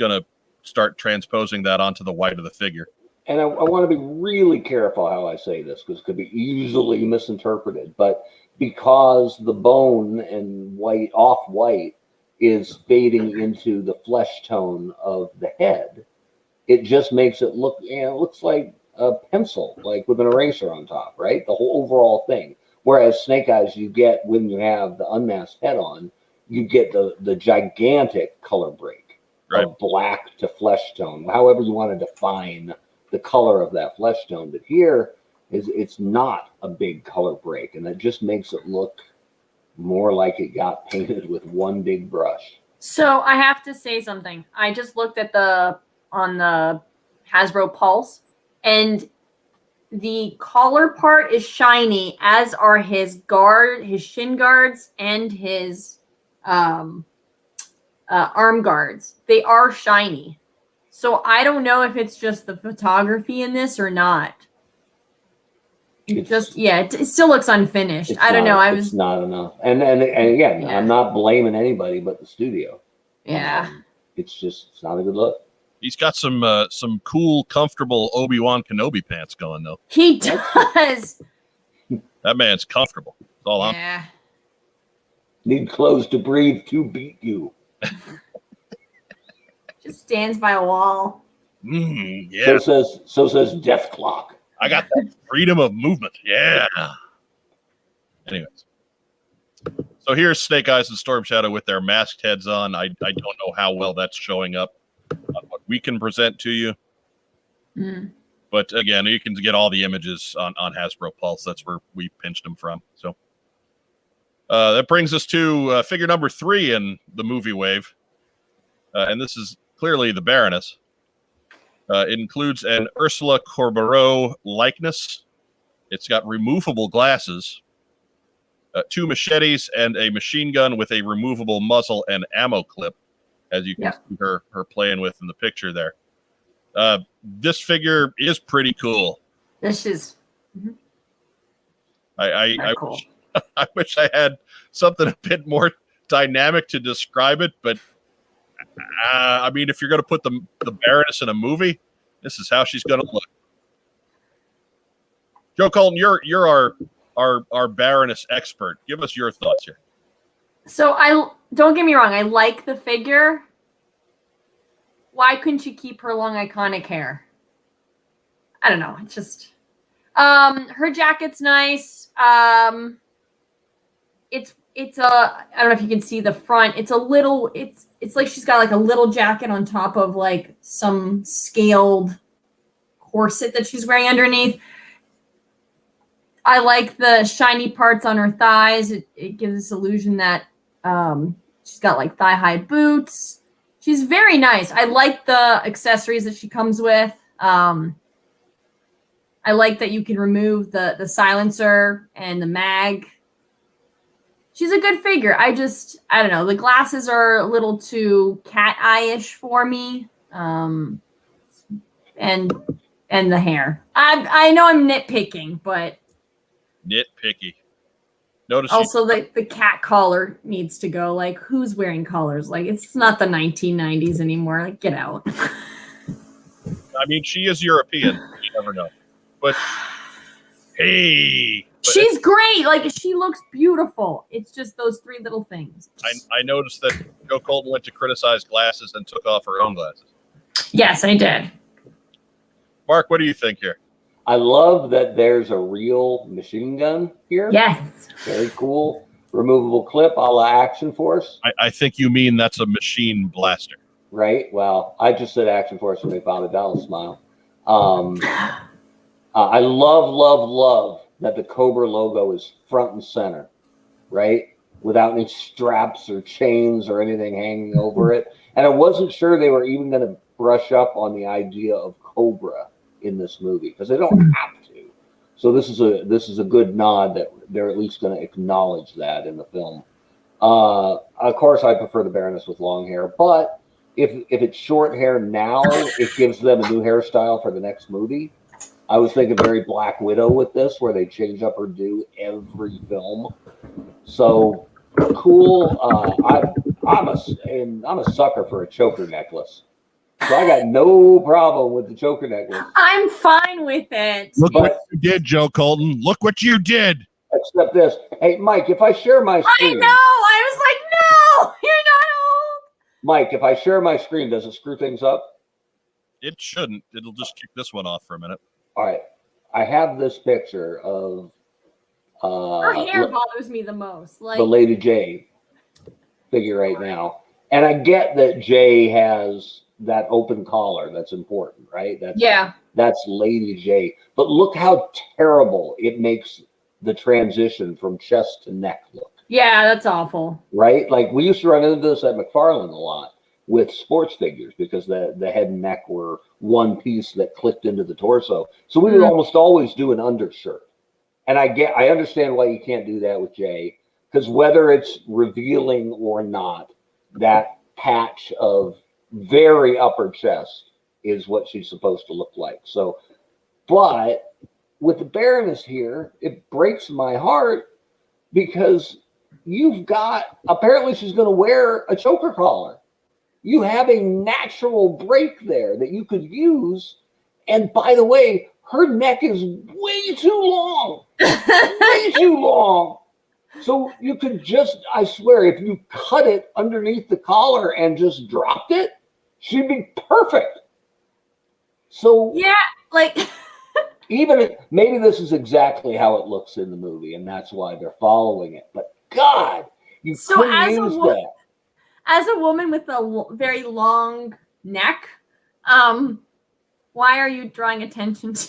going to start transposing that onto the white of the figure. And I want to be really careful how I say this, because it could be easily misinterpreted, but because the bone and off white is fading into the flesh tone of the head, it just makes it look, it looks like a pencil, like with an eraser on top, right? The whole overall thing. Whereas Snake Eyes, you get, when you have the unmasked head on, you get the gigantic color break of black to flesh tone, however you want to define the color of that flesh tone. But here, it's not a big color break, and that just makes it look more like it got painted with one big brush. So I have to say something. I just looked at on the Hasbro Pulse, and the collar part is shiny, as are his shin guards and his arm guards. They are shiny. So I don't know if it's just the photography in this or not. It still looks unfinished. I don't know. It's not enough. And again, Yeah. I'm not blaming anybody but the studio. Yeah. It's not a good look. He's got some cool, comfortable Obi-Wan Kenobi pants going though. He does. That man's comfortable. That's all I'm. Yeah. Need clothes to breathe to beat you. Just stands by a wall. Yeah. So says Death Clock. I got that freedom of movement. Yeah. Anyways. So here's Snake Eyes and Storm Shadow with their masked heads on. I don't know how well that's showing up on what we can present to you. But again, you can get all the images on Hasbro Pulse. That's where we pinched them from. So that brings us to figure number 3 in the movie wave. And this is clearly the Baroness. It includes an Ursula Corberó likeness. It's got removable glasses, 2 machetes, and a machine gun with a removable muzzle and ammo clip, as you can see her playing with in the picture there. This figure is pretty cool. This is. Cool. I wish I had something a bit more dynamic to describe it, but I mean, if you're going to put the Baroness in a movie, this is how she's going to look. Joe Colton, you're our Baroness expert. Give us your thoughts here. So don't get me wrong. I like the figure. Why couldn't you keep her long iconic hair? I don't know. It's just her jacket's nice. It's I don't know if you can see the front. It's a little. It's like she's got like a little jacket on top of like some scaled corset that she's wearing underneath. I like the shiny parts on her thighs. It gives this illusion that she's got like thigh-high boots. She's very nice. I like the accessories that she comes with. I like that you can remove the silencer and the mag. She's a good figure. I don't know. The glasses are a little too cat eye-ish for me. And the hair. I know I'm nitpicking, but nitpicky. Notice also the cat collar needs to go. Like, who's wearing collars? Like, it's not the 1990s anymore. Like, get out. I mean, she is European. You never know. But hey. She's great. Like, she looks beautiful. It's just those 3 little things. I noticed that Joe Colton went to criticize glasses and took off her own glasses. Yes, I did. Mark, what do you think here? I love that there's a real machine gun here. Yes. Very cool. Removable clip a la Action Force. I think you mean that's a machine blaster. Right? Well, I just said Action Force when they found a dollar smile. I love that the Cobra logo is front and center, right? Without any straps or chains or anything hanging over it. And I wasn't sure they were even going to brush up on the idea of Cobra in this movie because they don't have to. So this is a good nod that they're at least going to acknowledge that in the film. Of course, I prefer the Baroness with long hair, but if it's short hair now, it gives them a new hairstyle for the next movie. I was thinking very Black Widow with this, where they change up her do every film. So cool. I'm a sucker for a choker necklace. So I got no problem with the choker necklace. I'm fine with it. Look what you did, Joe Colton. Look what you did. Except this. Hey, Mike, if I share my screen. I know. I was like, no, you're not old. Mike, if I share my screen, does it screw things up? It shouldn't. It'll just kick this one off for a minute. All right. I have this picture of her hair bothers me the most. Like the Lady J figure right now. And I get that J has that open collar. That's important, right? That's Lady J. But look how terrible it makes the transition from chest to neck look. Yeah, that's awful. Right? Like we used to run into this at McFarlane a lot with sports figures because the head and neck were one piece that clicked into the torso. So we would almost always do an undershirt. And I understand why you can't do that with Jay, Because whether it's revealing or not, that patch of very upper chest is what she's supposed to look like. So, but with the Baroness here, it breaks my heart because you've got, apparently she's going to wear a choker collar. You have a natural break there that you could use. And by the way, her neck is way too long. Way too long. So you could just, I swear, if you cut it underneath the collar and just dropped it, she'd be perfect. So yeah, like even maybe this is exactly how it looks in the movie, and that's why they're following it. But God, you so couldn't use that. As a woman with a very long neck, why are you drawing attention to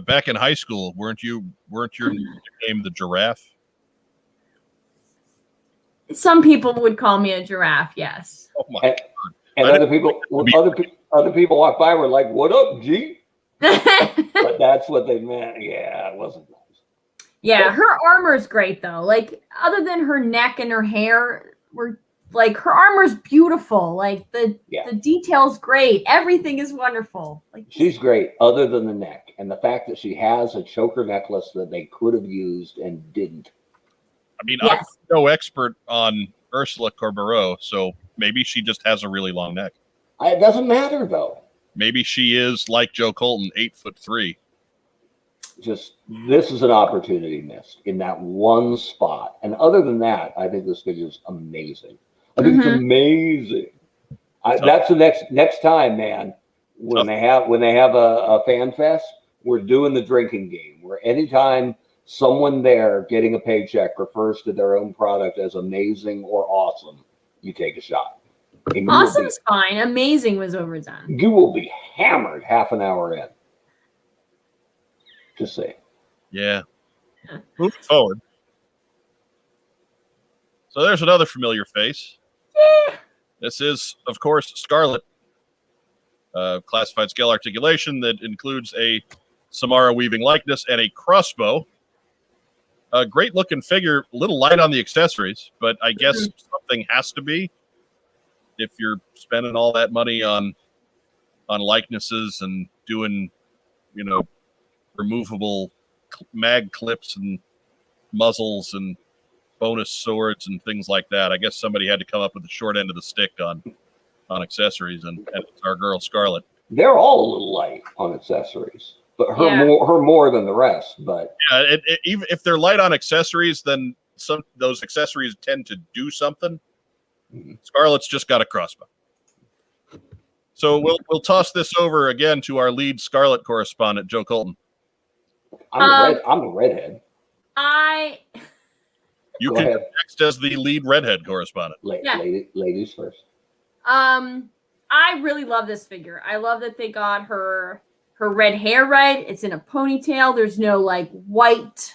back in high school, weren't your nickname the Giraffe? Some people would call me a giraffe, yes. Oh my God. And other people walk by were like, "What up, G?" But that's what they meant. Yeah, it wasn't nice. Yeah, her armor's great though. Like other than her neck and her hair, were like her armor's beautiful. Like the detail's great. Everything is wonderful. Like she's great, other than the neck and the fact that she has a choker necklace that they could have used and didn't. I mean, I'm no expert on Ursula Corberó, so maybe she just has a really long neck. It doesn't matter though. Maybe she is like Joe Colton, 8'3". Just this is an opportunity missed in that one spot. And other than that, I think this figure is amazing. I think it's amazing. That's the next time, man. When they have a fan fest, we're doing the drinking game. Where anytime someone there getting a paycheck refers to their own product as amazing or awesome, you take a shot. Awesome's fine. Amazing was overdone. You will be hammered half an hour in. Just saying. Yeah. Moving forward. So there's another familiar face. Yeah. This is, of course, Scarlett. Classified scale articulation that includes a Samara weaving likeness and a crossbow. A great looking figure, a little light on the accessories, but I guess something has to be if you're spending all that money on likenesses and doing, removable mag clips and muzzles and bonus swords and things like that. I guess somebody had to come up with the short end of the stick on accessories, and it's our girl Scarlett. They're all a little light on accessories, but her more than the rest. But yeah, even if they're light on accessories, then those accessories tend to do something. Scarlett's just got a crossbow. So we'll toss this over again to our lead Scarlett correspondent, Joe Colton. I'm the redhead. You can next as the lead redhead correspondent. Ladies first. I really love this figure. I love that they got her red hair right. It's in a ponytail. There's no like white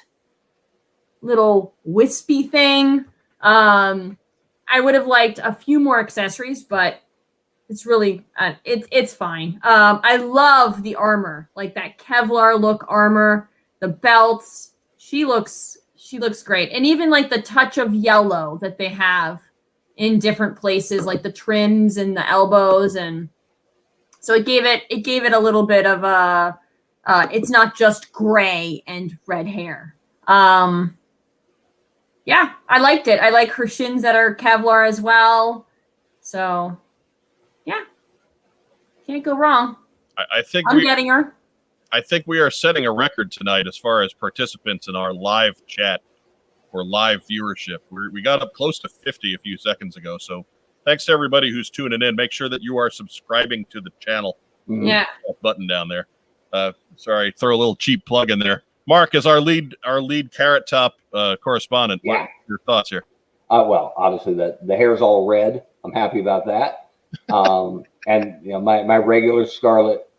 little wispy thing. I would have liked a few more accessories, but it's really it's fine. I love the armor, like that Kevlar look armor, the belts. She looks great, and even like the touch of yellow that they have in different places, like the trims and the elbows, and so it gave it a little bit of a. It's not just gray and red hair. Yeah, I liked it. I like her shins that are Kevlar as well. So, yeah, can't go wrong. I think I'm getting her. I think we are setting a record tonight as far as participants in our live chat or live viewership. We got up close to 50 a few seconds ago. So thanks to everybody who's tuning in. Make sure that you are subscribing to the channel. Yeah. That button down there. Sorry, throw a little cheap plug in there. Mark, as our lead Carrot Top correspondent, what are your thoughts here? Well, obviously the hair's all red. I'm happy about that. And my regular Scarlett,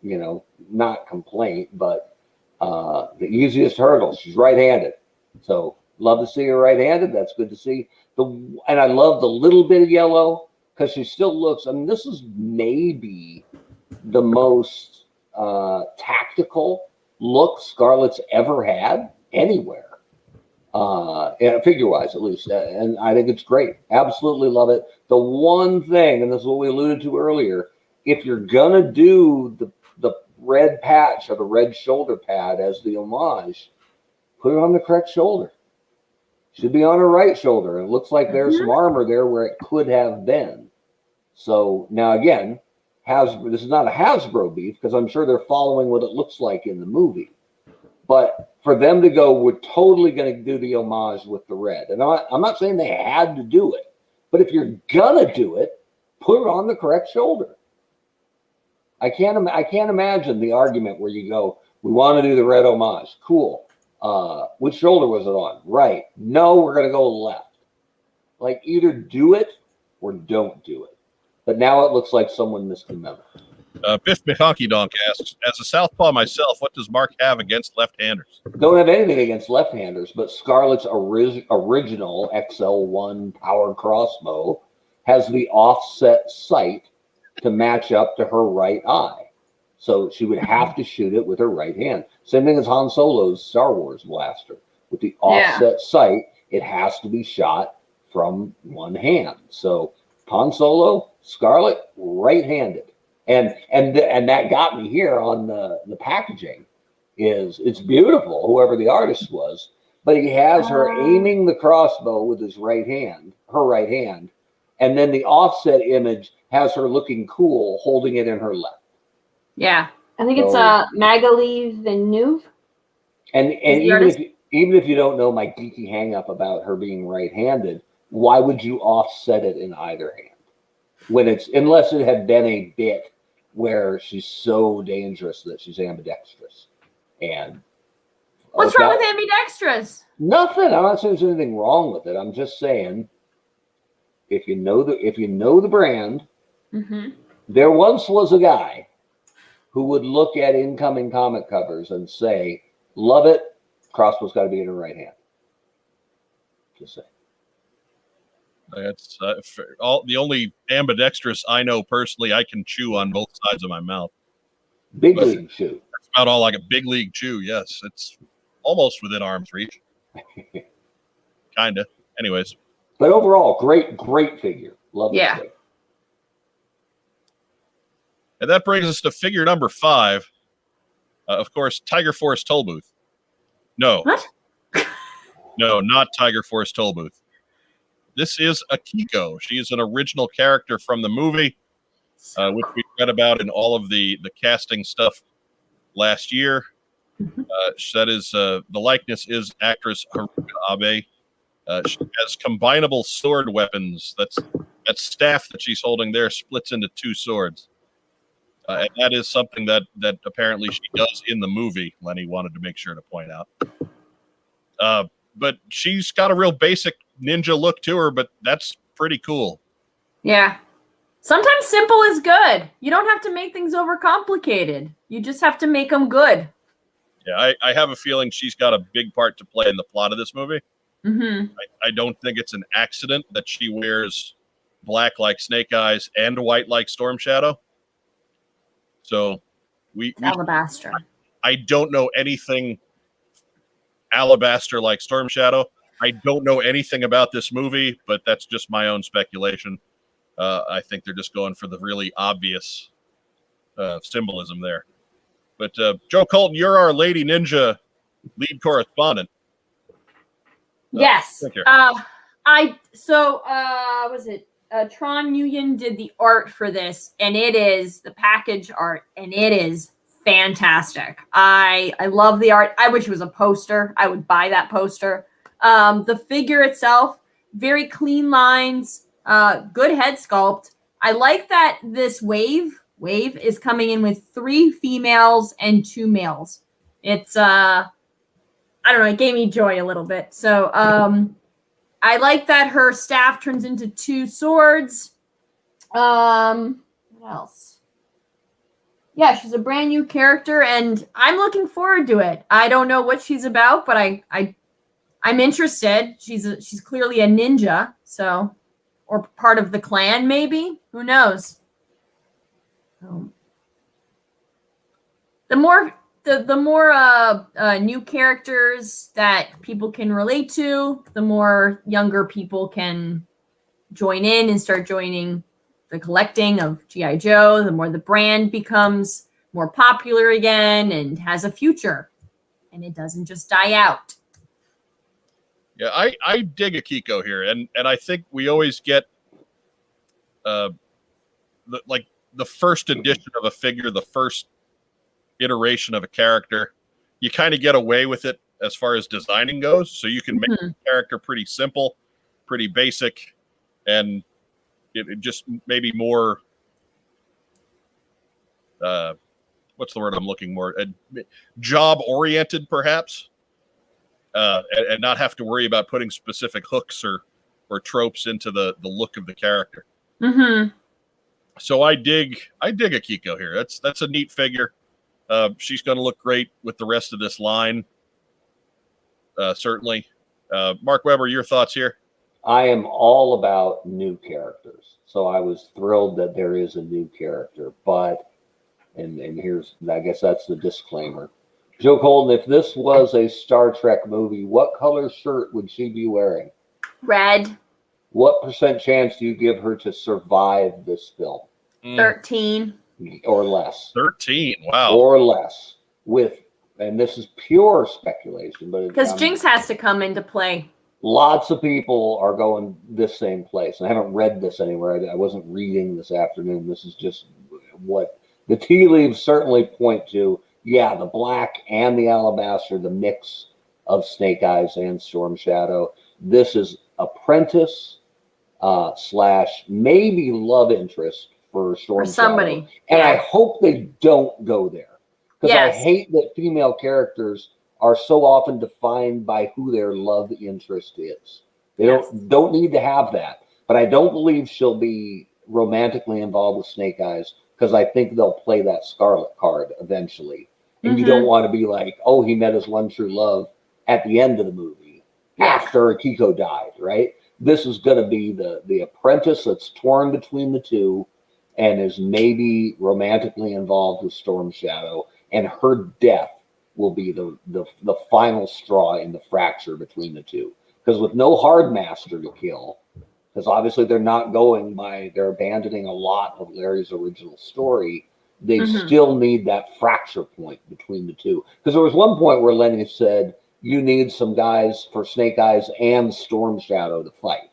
not complaint, but the easiest hurdle. She's right-handed, so love to see her right-handed. That's good to see. And I love the little bit of yellow because she still looks. I mean, this is maybe the most tactical look Scarlett's ever had anywhere. figure-wise at least. And I think it's great. Absolutely love it. The one thing, and this is what we alluded to earlier, if you're going to do the red patch or the red shoulder pad as the homage, put it on the correct shoulder. Should be on her right shoulder. It looks like there's some armor there where it could have been. So now again, Hasbro, this is not a Hasbro beef because I'm sure they're following what it looks like in the movie. But for them to go, we're totally going to do the homage with the red. And I'm not saying they had to do it, but if you're going to do it, put it on the correct shoulder. I can't imagine the argument where you go, we want to do the red homage. Cool. Which shoulder was it on? Right. No, we're going to go left. Like either do it or don't do it. But now it looks like someone missed the memo. Biff McHonky Donk asks, as a southpaw myself, what does Mark have against left-handers? Don't have anything against left-handers, but Scarlett's original XL1 power crossbow has the offset sight to match up to her right eye. So she would have to shoot it with her right hand. Same thing as Han Solo's Star Wars blaster. With the offset sight, it has to be shot from one hand. So Han Solo, Scarlett, right-handed. And that got me here on the packaging. It's beautiful, whoever the artist was, but he has her aiming the crossbow with his right hand, her right hand, and then the offset image has her looking cool, holding it in her left. Yeah, I think it's Magali Villeneuve. And even if you don't know my geeky hang up about her being right-handed, why would you offset it in either hand? Unless it had been a bit where she's so dangerous that she's ambidextrous. And what's wrong with ambidextrous? Nothing. I'm not saying there's anything wrong with it. I'm just saying if you know the brand, there once was a guy who would look at incoming comic covers and say, love it, crossbow's got to be in her right hand. Just saying. That's the only ambidextrous I know personally. I can chew on both sides of my mouth. Big league chew. That's about all I get. Big league chew. Yes, it's almost within arm's reach. Kinda. Anyways. But overall, great figure. Love it. Yeah. And that brings us to figure number 5. Of course, Tiger Force Tollbooth. No. What? No, not Tiger Force Tollbooth. This is Akiko. She is an original character from the movie, which we read about in all of the casting stuff last year. That is the likeness is actress Haruka Abe. She has combinable sword weapons. That staff that she's holding there splits into 2 swords. And that is something that apparently she does in the movie. Lenny wanted to make sure to point out. But she's got a real basic ninja look to her, but that's pretty cool. Yeah. Sometimes simple is good. You don't have to make things overcomplicated. You just have to make them good. Yeah, I have a feeling she's got a big part to play in the plot of this movie. I don't think it's an accident that she wears black like Snake Eyes and white like Storm Shadow. So Alabaster. I don't know anything Alabaster like Storm Shadow. I don't know anything about this movie, but that's just my own speculation. I think they're just going for the really obvious symbolism there. But Joe Colton, you're our Lady Ninja lead correspondent. Yes. Tron Nguyen did the art for this, and it is the package art, and it is fantastic. I love the art. I wish it was a poster. I would buy that poster. The figure itself, very clean lines, good head sculpt. I like that this wave is coming in with 3 females and 2 males. It's I don't know, it gave me joy a little bit. So I like that her staff turns into 2 swords. What else? Yeah, she's a brand new character, and I'm looking forward to it. I don't know what she's about, but I'm interested. She's clearly a ninja, so, or part of the clan, maybe. Who knows? The more the more new characters that people can relate to, the more younger people can join in and start joining the collecting of G.I. Joe, the more the brand becomes more popular again and has a future, and it doesn't just die out. Yeah, I dig Akiko here, and I think we always get the first edition of a figure, the first iteration of a character. You kind of get away with it as far as designing goes, so you can make the character pretty simple, pretty basic, and it just maybe more what's the word I'm looking for? Job oriented, perhaps, and not have to worry about putting specific hooks or tropes into the look of the character. Mm-hmm. So I dig Akiko here. That's a neat figure. She's going to look great with the rest of this line. Certainly. Mark Weber, your thoughts here? I am all about new characters. So I was thrilled that there is a new character, but and here's, I guess that's the disclaimer. Joe Colton, if this was a Star Trek movie, what color shirt would she be wearing? Red. What % chance do you give her to survive this film? 13. Or less. 13, wow. Or less. And this is pure speculation, but because Jinx has to come into play. Lots of people are going this same place. And I haven't read this anywhere. I wasn't reading this afternoon. This is just what the tea leaves certainly point to. Yeah, the black and the alabaster, the mix of Snake Eyes and Storm Shadow. This is apprentice / maybe love interest for Storm Shadow. Somebody. And I hope they don't go there. Because Yes. I hate that female characters are so often defined by who their love interest is. They don't need to have that. But I don't believe she'll be romantically involved with Snake Eyes, because I think they'll play that Scarlet card eventually. And you don't want to be like, oh, he met his one true love at the end of the movie after Akiko died, right? This is going to be the apprentice that's torn between the two and is maybe romantically involved with Storm Shadow, and her death will be the final straw in the fracture between the two. Because with no hard master to kill, because obviously they're abandoning a lot of Larry's original story, they still need that fracture point between the two. Because there was one point where Lenny said, you need some guys for Snake Eyes and Storm Shadow to fight.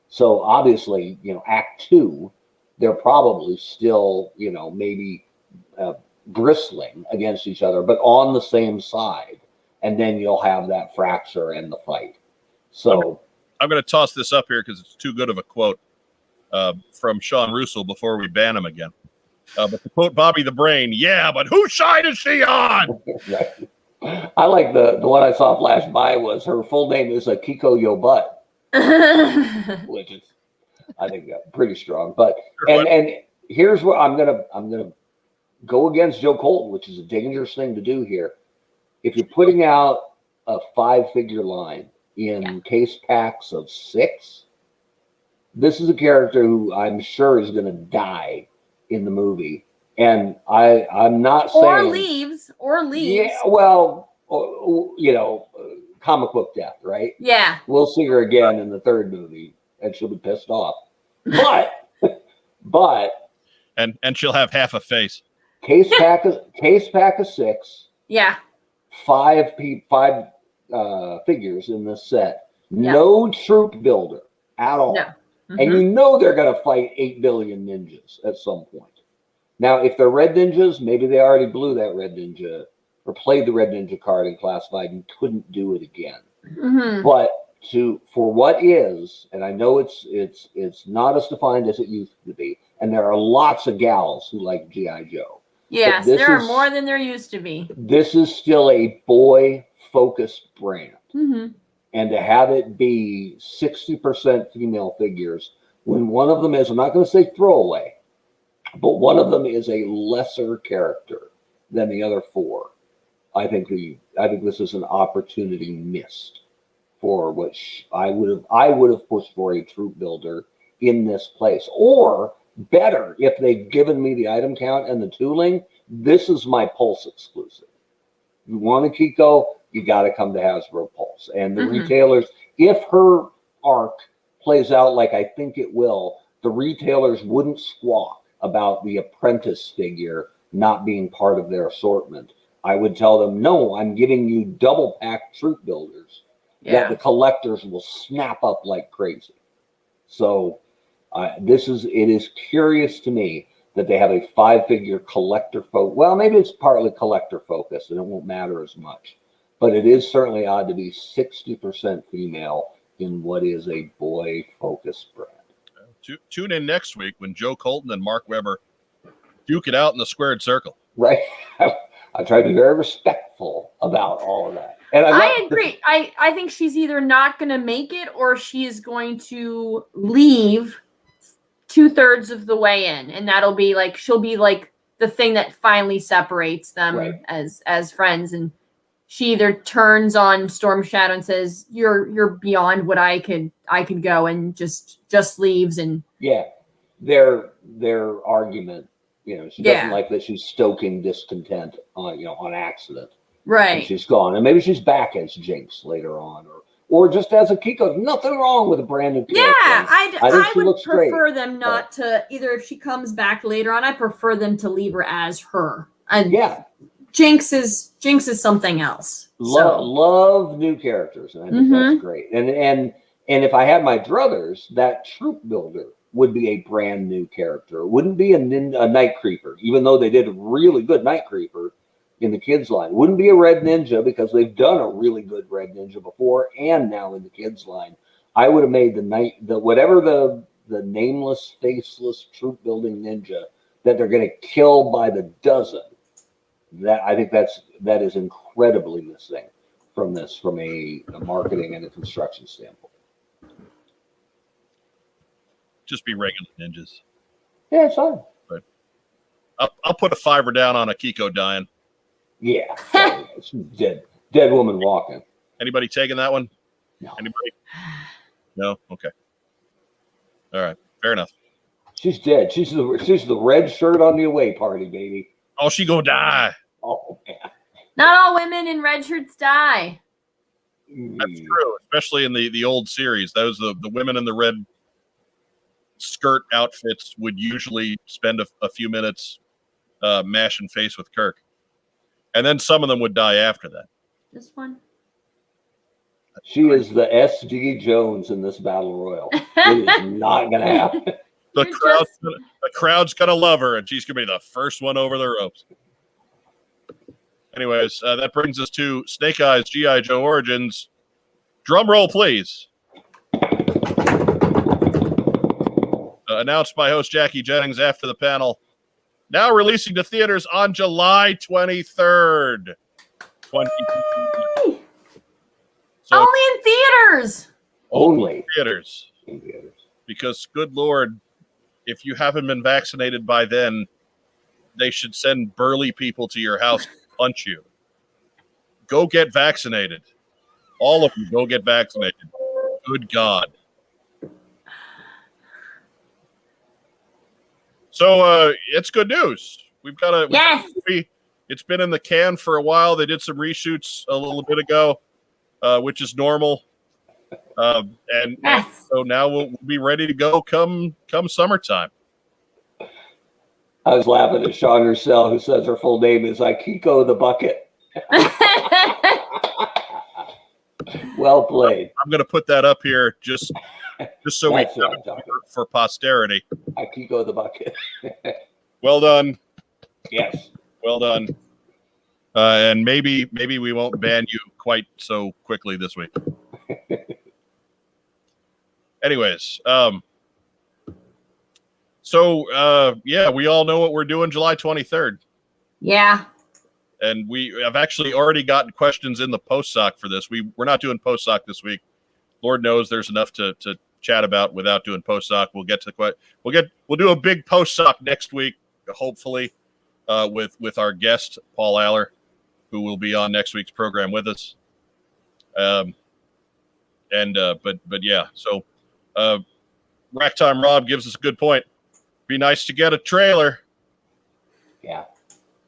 So obviously, Act 2, they're probably still, maybe bristling against each other, but on the same side. And then you'll have that fracture and the fight. So I'm going to toss this up here because it's too good of a quote from Sean Russell before we ban him again. But to quote Bobby the Brain, yeah, but whose side is she on? I like the one I saw flash by was her full name is Akiko Yo Butt, which is, I think, pretty strong. But and here's where I'm gonna go against Joe Colton, which is a dangerous thing to do here. If you're putting out a 5-figure line in case packs of 6, this is a character who I'm sure is going to die in the movie. And I'm not saying or leaves. Yeah, well, comic book death, right? Yeah. We'll see her again in the 3rd movie, and she'll be pissed off. But and she'll have half a face. Case pack of 6. Yeah. 5 figures in this set. Yeah. No troop builder at all. No. And they're going to fight 8 billion ninjas at some point. Now, if they're red ninjas, maybe they already blew that red ninja or played the red ninja card in Classified and couldn't do it again. But for what is, and I know it's not as defined as it used to be, and there are lots of gals who like G.I. Joe. Yes, there are more than there used to be. This is still a boy-focused brand. And to have it be 60% female figures, when one of them is, I'm not going to say throwaway, but one of them is a lesser character than the other 4. I think this is an opportunity missed for which I would have pushed for a troop builder in this place. Or better, if they'd given me the item count and the tooling, this is my Pulse exclusive. you want Akiko, you got to come to Hasbro Pulse. And the Mhm. retailers, if her arc plays out like I think it will, the retailers wouldn't squawk about the apprentice figure not being part of their assortment. I would tell them, no, I'm giving you double pack troop builders that Yeah. the collectors will snap up like crazy. So it is curious to me that they have a 5-figure collector focus. Well, maybe it's partly collector focused and it won't matter as much, but it is certainly odd to be 60% female in what is a boy focused brand. Tune in next week when Joe Colton and Mark Webber duke it out in the squared circle. Right. I try to be very respectful about all of that. And I agree. I think she's either not going to make it or she's going to leave 2/3 of the way in, and that'll be like she'll be like the thing that finally separates them Right. as friends. And she either turns on Storm Shadow and says, "You're beyond what I could go," and just leaves. And yeah, their argument, she doesn't like that she's stoking discontent on accident. right. And she's gone. And maybe she's back as Jinx later on, or just as Akiko. Nothing wrong with a brand new character. Yeah, I think she would looks prefer great. them not to, either if she comes back later on, I prefer them to leave her as her. And Yeah. Jinx is something else. Love new characters, and I think that's great. And if I had my druthers, that troop builder would be a brand new character. It wouldn't be a Night Creeper, even though they did a really good Night Creeper in the kids line. Wouldn't be a Red Ninja because they've done a really good Red Ninja before and now in the kids line. I would have made the nameless, faceless troop building ninja that they're going to kill by the dozen. That I think that is incredibly missing from a marketing and a construction standpoint. Just be regular ninjas. Yeah, it's fine. But I'll put a $5 down on Akiko dying. Yeah, it's dead woman walking. Anybody taking that one? No. Anybody? No. Okay. All right. Fair enough. She's dead. She's the red shirt on the away party, baby. Oh, she gonna die. Oh man. Not all women in red shirts die. That's true, especially in the old series. Those the women in the red skirt outfits would usually spend a few minutes mashing face with Kirk, and then some of them would die after that. This one. She is the S.G. Jones in this battle royal. It is not going to happen. The crowd's gonna love her, and she's gonna be the first one over the ropes. Anyways, that brings us to Snake Eyes G.I. Joe Origins. Drum roll, please. Announced by host Jackie Jennings after the panel. Now releasing to theaters on July 23rd. 2023. So Only in theaters. Only theaters. in theaters. Because, good Lord, if you haven't been vaccinated by then, they should send burly people to your house to punch you. Go get vaccinated. All of you, go get vaccinated. Good God. So it's good news. We've got a movie. It's been in the can for a while. They did some reshoots a little bit ago, which is normal. And so now we'll be ready to go come summertime. I was laughing at Sean Russell, who says her full name is Akiko the Bucket. Well played. I'm going to put that up here just so we have it for posterity. Akiko the Bucket. Well done. Yes. Well done. And maybe we won't ban you quite so quickly this week. Anyways, we all know what we're doing July 23rd. Yeah. And I've actually already gotten questions in the post-sock for this. We're not doing post-sock this week. Lord knows there's enough to chat about without doing post-sock. We'll get to the we'll do a big post-sock next week, hopefully, with our guest Paul Aller, who will be on next week's program with us. But yeah, so Racktime Rob gives us a good point. Be nice to get a trailer. Yeah.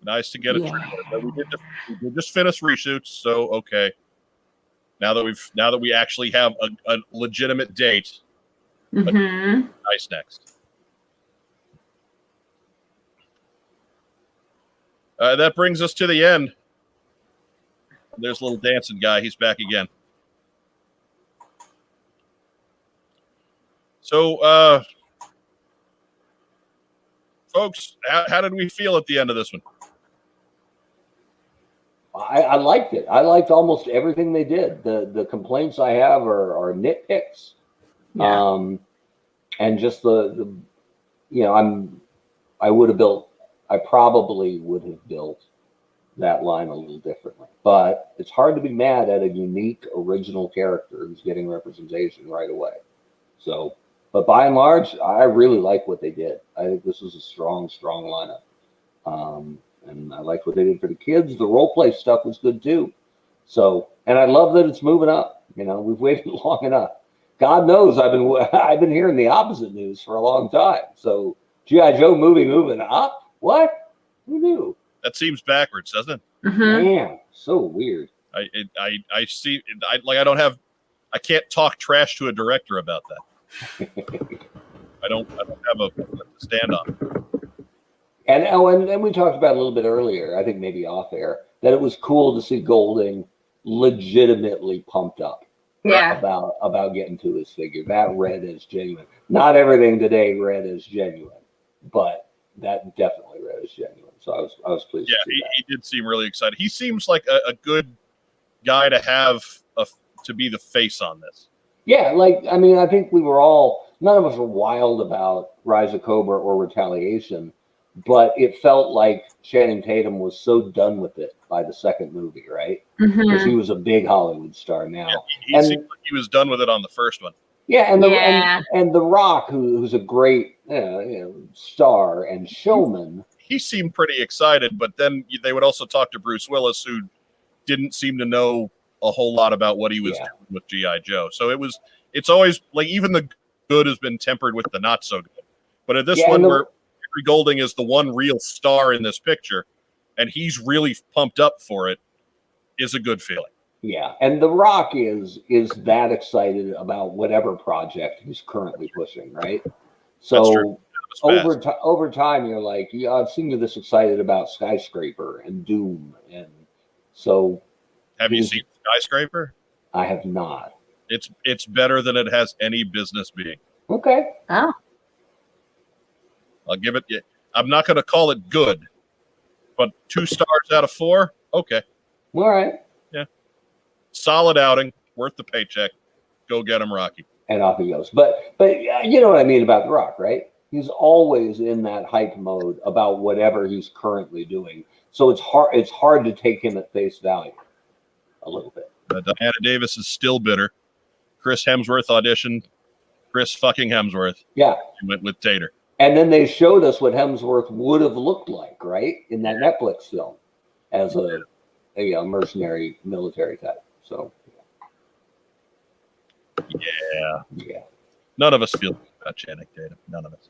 Nice to get it. We did just finish reshoots, so okay. Now that we actually have a legitimate date, nice next. That brings us to the end. There's a little dancing guy. He's back again. So, folks, how did we feel at the end of this one? I liked it. I liked almost everything they did. The complaints I have are nitpicks. Yeah. And just the I probably would have built that line a little differently. But it's hard to be mad at a unique, original character who's getting representation right away. So, but by and large, I really like what they did. I think this is a strong lineup. And I liked what they did for the kids. The role play stuff was good too. So, and I love that it's moving up. We've waited long enough. God knows I've been hearing the opposite news for a long time. So, G.I. Joe moving up? What? Who knew? That seems backwards, doesn't it? Man, so weird. I can't talk trash to a director about that. I don't have a stand on. And we talked about a little bit earlier, I think maybe off air, that it was cool to see Golding legitimately pumped up. Yeah. About getting to his figure. That read as genuine. Not everything today read as genuine, but that definitely read as genuine. So I was pleased. Yeah, he did seem really excited. He seems like a good guy to have to be the face on this. Yeah, I think none of us were wild about Rise of Cobra or Retaliation, but it felt like Channing Tatum was so done with it by the second movie, right? Because he was a big Hollywood star now. Yeah, he seemed like he was done with it on the first one. Yeah, and The Rock, who's a great star and showman. He seemed pretty excited, but then they would also talk to Bruce Willis, who didn't seem to know a whole lot about what he was doing with G.I. Joe. So it's always like even the good has been tempered with the not so good. But at this one, where Henry Golding is the one real star in this picture, and he's really pumped up for it, is a good feeling. Yeah, and The Rock is that excited about whatever project he's currently pushing, right? So over time, you're like, yeah, I've seen you this excited about Skyscraper and Doom, and so. Have you seen Skyscraper? I have not. It's better than it has any business being. Okay. Oh. I'll give it. I'm not going to call it good, but 2 stars out of 4. Okay. All right. Yeah. Solid outing, worth the paycheck. Go get him, Rocky. And off he goes. But you know what I mean about The Rock, right? He's always in that hype mode about whatever he's currently doing. So it's hard to take him at face value a little bit. Diana Davis is still bitter. Chris Hemsworth auditioned. Chris fucking Hemsworth. Yeah. He went with Tater. And then they showed us what Hemsworth would have looked like, right? In that Netflix film as a mercenary military type. So yeah. None of us feel about Channing Tatum. None of us.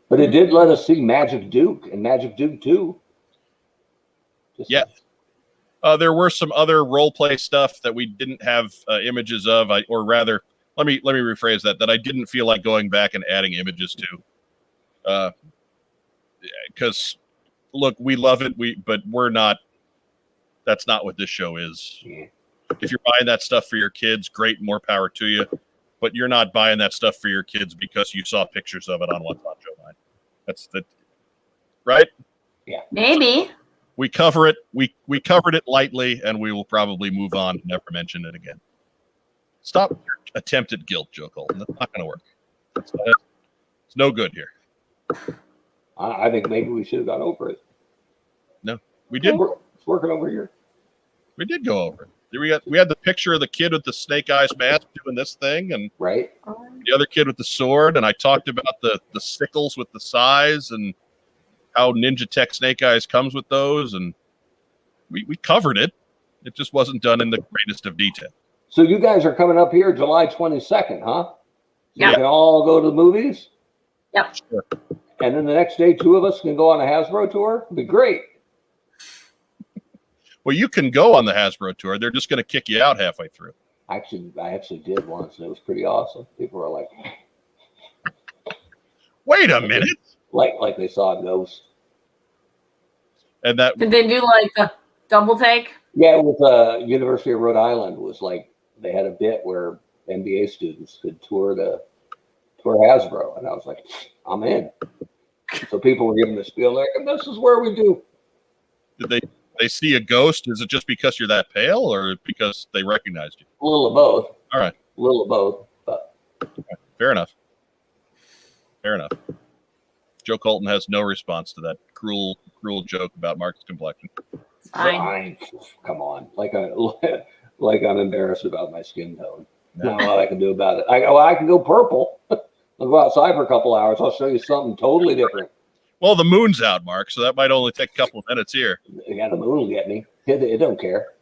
But it did let us see Magic Duke and Magic Duke 2. There were some other role play stuff that we didn't have images of, or rather, let me rephrase that I didn't feel like going back and adding images to. Because look, we love it, but we're not. That's not what this show is. Yeah. If you're buying that stuff for your kids, great, more power to you. But you're not buying that stuff for your kids because you saw pictures of it on What's on Joe Mind. That's right? Yeah. Maybe. We cover it. We covered it lightly, and we will probably move on, never mention it again. Stop your attempted guilt, Joe Colton. That's not going to work. It's no good here. I think maybe we should have gone over it. No, we did. It's working over here. We did go over it. We had the picture of the kid with the snake eyes mask doing this thing, and right, the other kid with the sword, and I talked about the sickles with the size and how Ninja Tech Snake Eyes comes with those, and we covered it. It just wasn't done in the greatest of detail. So you guys are coming up here July 22nd, huh? So yeah. We can all go to the movies? Yep. Sure. And then the next day, 2 of us can go on a Hasbro tour? It'd be great. Well, you can go on the Hasbro tour. They're just going to kick you out halfway through. I actually did once, and it was pretty awesome. People were like, "Wait a minute!" Like they saw a ghost. And that did they do like the double take? Yeah, with University of Rhode Island was like they had a bit where MBA students could tour Hasbro, and I was like, I'm in. So people were giving the spiel like, and this is where we do. Did they see a ghost? Is it just because you're that pale, or because they recognized you? A little of both. All right. A little of both. But fair enough. Fair enough. Joe Colton has no response to that cruel joke about Mark's complexion. Fine. Come on, like I'm embarrassed about my skin tone. No. Not a lot I can do about it. I can go purple. I'll go outside for a couple hours. I'll show you something totally different. Well, the moon's out, Mark, so that might only take a couple of minutes here. Yeah, the moon will get me. It don't care.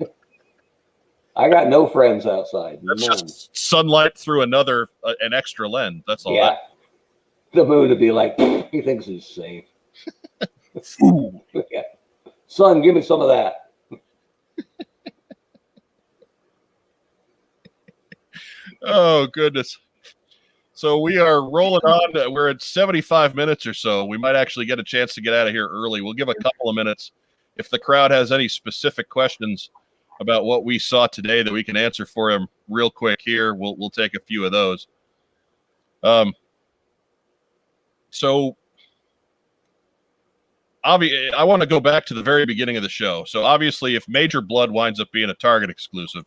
I got no friends outside. That's just sunlight through an extra lens. That's all. Yeah. The moon would be like, he thinks he's safe. Yeah. Sun, give me some of that. Oh, goodness. So we are rolling on. We're at 75 minutes or so. We might actually get a chance to get out of here early. We'll give a couple of minutes. If the crowd has any specific questions about what we saw today that we can answer for them real quick here, we'll take a few of those. So I want to go back to the very beginning of the show. So obviously, if Major Blood winds up being a Target exclusive,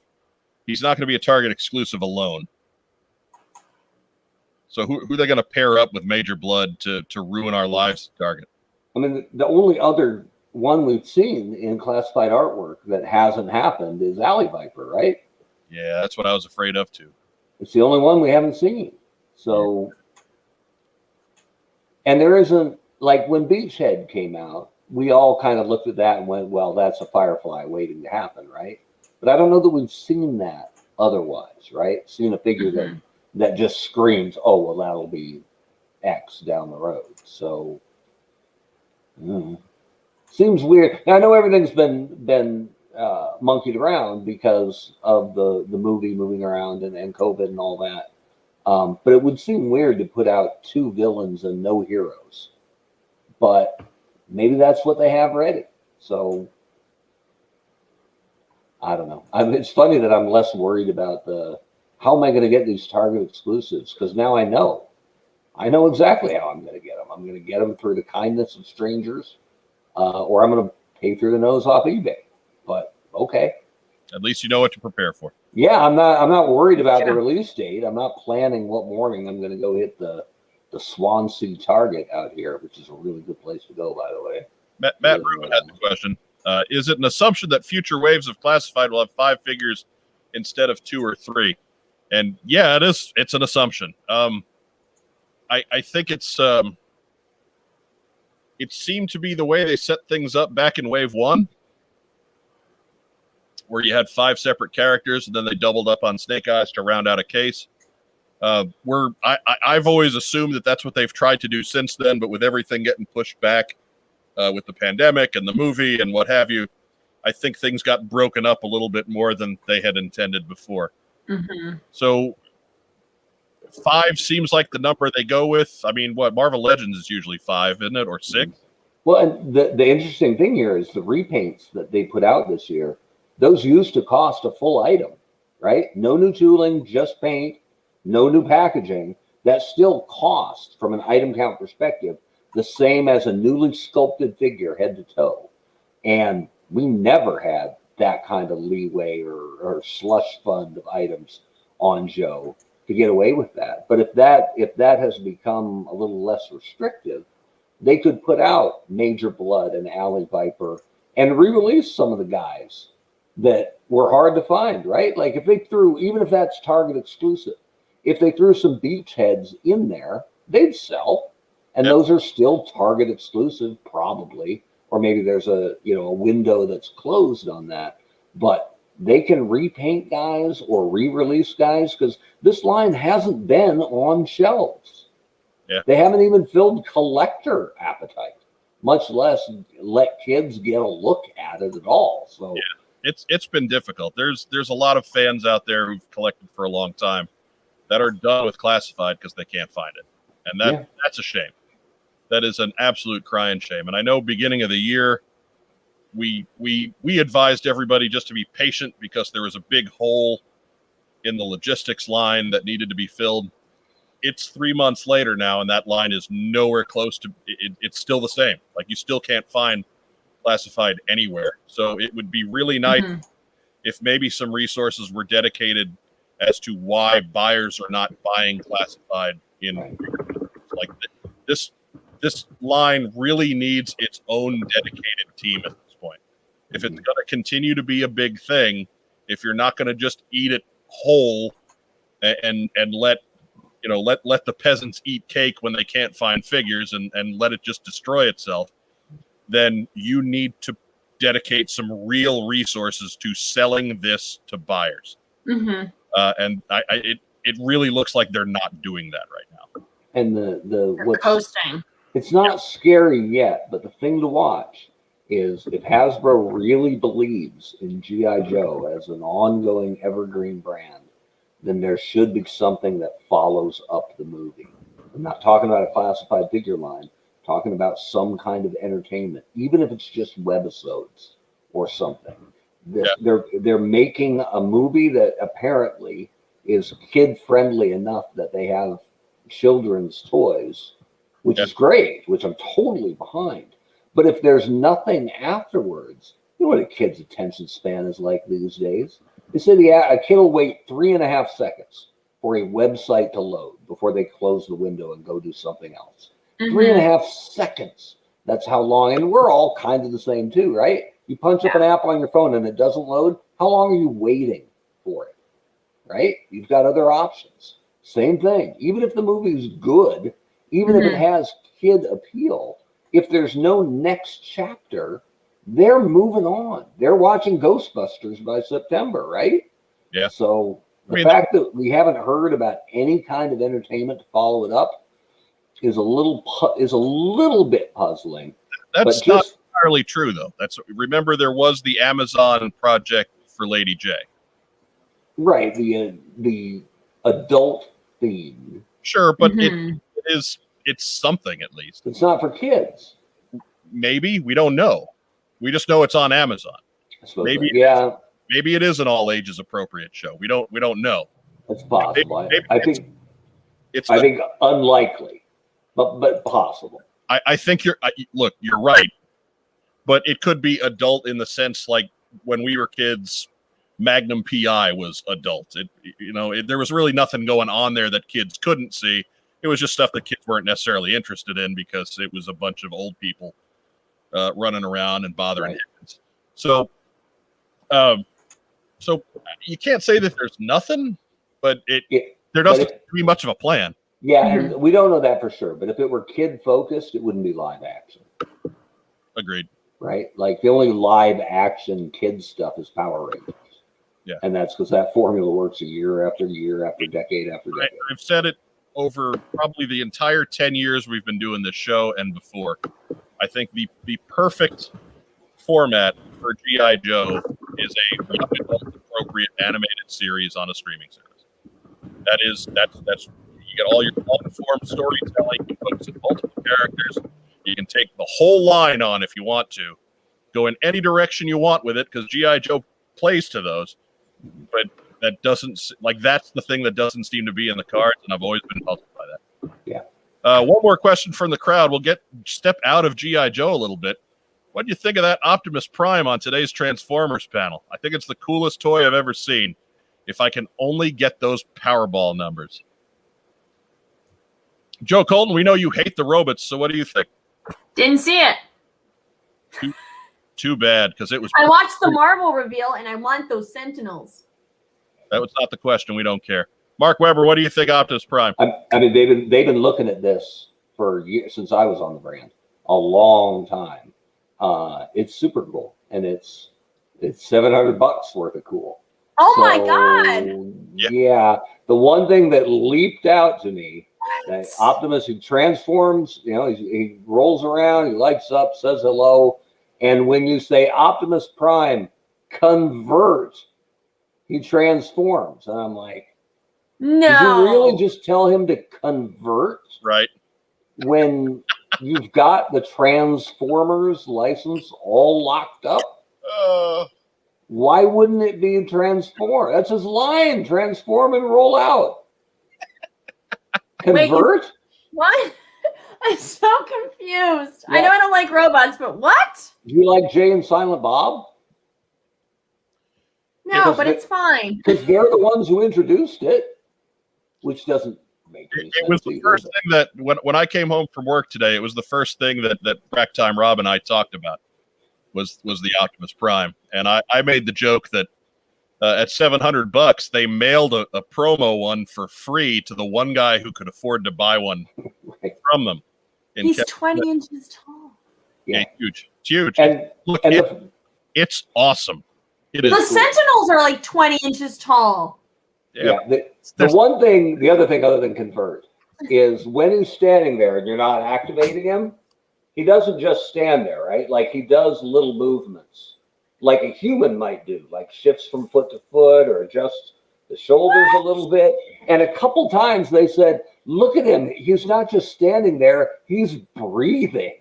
he's not going to be a Target exclusive alone. So who are they going to pair up with Major Blood to ruin our lives at Target? I mean, the only other one we've seen in classified artwork that hasn't happened is Alley Viper, right? Yeah, that's what I was afraid of too. It's the only one we haven't seen. So, and there isn't, like when Beachhead came out, we all kind of looked at that and went, well, that's a Firefly waiting to happen, right? But I don't know that we've seen that otherwise, right? Seen a figure that just screams, oh, well, that'll be X down the road. So, seems weird. Now, I know everything's been monkeyed around because of the movie moving around and COVID and all that. But it would seem weird to put out 2 villains and no heroes. But maybe that's what they have ready. So, I don't know. It's funny that I'm less worried about how am I going to get these Target exclusives? Because now I know exactly how I'm going to get them. I'm going to get them through the kindness of strangers, or I'm going to pay through the nose off eBay. But okay, at least you know what to prepare for. Yeah, I'm not worried about the release date. I'm not planning what morning I'm going to go hit the Swansea Target out here, which is a really good place to go, by the way. Matt Rubin had the question. Is it an assumption that future waves of classified will have 5 figures instead of 2 or 3? And yeah, it is. It's an assumption. I think it seemed to be the way they set things up back in Wave 1, where you had 5 separate characters, and then they doubled up on Snake Eyes to round out a case. I've always assumed that that's what they've tried to do since then, but with everything getting pushed back with the pandemic and the movie and what have you, I think things got broken up a little bit more than they had intended before. Mm-hmm. So 5 seems like the number they go with. I mean, what Marvel Legends is usually 5, isn't it, or 6? Well, and the interesting thing here is the repaints that they put out this year. Those used to cost a full item, right? No new tooling, just paint, no new packaging. That still cost, from an item count perspective, the same as a newly sculpted figure head to toe. And we never had that kind of leeway or slush fund of items on Joe to get away with that. But if that has become a little less restrictive, they could put out Major Blood and Alley Viper and re-release some of the guys that were hard to find, right? Like if they threw, even if that's Target exclusive, if they threw some Beachheads in there, they'd sell. And those are still Target exclusive, probably. Or maybe there's a window that's closed on that. But they can repaint guys or re-release guys because this line hasn't been on shelves. Yeah. They haven't even filled collector appetite, much less let kids get a look at it at all. So it's been difficult. There's a lot of fans out there who've collected for a long time that are done with classified because they can't find it, and that's a shame. That is an absolute crying shame. And I know beginning of the year, we advised everybody just to be patient because there was a big hole in the logistics line that needed to be filled. It's 3 months later now, and that line is nowhere close to it. It's still the same. Like, you still can't find classified anywhere. So it would be really nice if maybe some resources were dedicated as to why buyers are not buying classified in like this. This line really needs its own dedicated team at this point. If it's going to continue to be a big thing, if you're not going to just eat it whole and let the peasants eat cake when they can't find figures and let it just destroy itself, then you need to dedicate some real resources to selling this to buyers. And it really looks like they're not doing that right now. And the what's coasting. It's not scary yet, but the thing to watch is if Hasbro really believes in G.I. Joe as an ongoing evergreen brand, then there should be something that follows up the movie. I'm not talking about a classified figure line, I'm talking about some kind of entertainment, even if it's just webisodes or something. They're making a movie that apparently is kid-friendly enough that they have children's toys, which is great, which I'm totally behind. But if there's nothing afterwards, you know what a kid's attention span is like these days? They say a kid will wait 3.5 seconds for a website to load before they close the window and go do something else. 3.5 seconds. That's how long. And we're all kind of the same too, right? You punch up an app on your phone and it doesn't load. How long are you waiting for it? Right? You've got other options. Same thing. Even if the movie's good, even if it has kid appeal, if there's no next chapter, they're moving on. They're watching Ghostbusters by September, right? Yeah. So the fact that we haven't heard about any kind of entertainment to follow it up is a little bit puzzling. That's not entirely true, though. Remember, there was the Amazon project for Lady J. Right. The adult theme. Sure, but it's something at least. It's not for kids. Maybe, we don't know. We just know it's on Amazon. Maybe it is an all ages appropriate show. We don't know. It's possible. I think unlikely, but possible. I think you're right, but it could be adult in the sense like when we were kids, Magnum PI was adult. There was really nothing going on there that kids couldn't see. It was just stuff that kids weren't necessarily interested in because it was a bunch of old people running around and bothering kids. So you can't say that there's nothing, but there doesn't seem to be much of a plan. Yeah, and we don't know that for sure. But if it were kid focused, it wouldn't be live action. Agreed. Right? Like the only live action kid stuff is Power Rangers. Yeah. And that's because that formula works year after year after decade after decade. I've said it over probably the entire 10 years we've been doing this show and before. I think the perfect format for G.I. Joe is a appropriate animated series on a streaming service. That's you get all your long-form storytelling, you focus on multiple characters, you can take the whole line on if you want to, go in any direction you want with it because G.I. Joe plays to those, but that doesn't, like, that's the thing that doesn't seem to be in the cards, and I've always been puzzled by that. Yeah. One more question from the crowd. We'll step out of G.I. Joe a little bit. What do you think of that Optimus Prime on today's Transformers panel? I think it's the coolest toy I've ever seen. If I can only get those Powerball numbers. Joe Colton, we know you hate the robots, so what do you think? Didn't see it. Too bad, because it was... I watched the Marvel reveal, and I want those Sentinels. That was not the question. We don't care. Mark Weber, what do you think Optimus Prime? I mean, they've been looking at this for years, since I was on the brand, a long time. It's super cool, and it's $700 worth of cool. Oh my god! Yeah, the one thing that leaped out to me, that Optimus who transforms, he rolls around, he lights up, says hello, and when you say Optimus Prime, convert, he transforms. And I'm like, No. did you really just tell him to convert? Right. When you've got the Transformers license all locked up? Why wouldn't it be transform? That's his line. Transform and roll out. Convert? Wait, what? I'm so confused. Yeah. I know I don't like robots, but what? Do you like Jay and Silent Bob? No, but it's fine. Because they're the ones who introduced it, which doesn't make any sense. It was the first thing that when I came home from work today, it was the first thing that Crack Time Rob and I talked about was the Optimus Prime. And I made the joke that at $700 they mailed a promo one for free to the one guy who could afford to buy one from them. He's 20 inches tall. Yeah, huge. It's huge. And, look, and it's awesome. It the is. Sentinels are like 20 inches tall. Yeah. The other thing other than convert is when he's standing there and you're not activating him, he doesn't just stand there, right? Like he does little movements like a human might do, like shifts from foot to foot or adjusts the shoulders a little bit. And a couple times they said, look at him. He's not just standing there, he's breathing.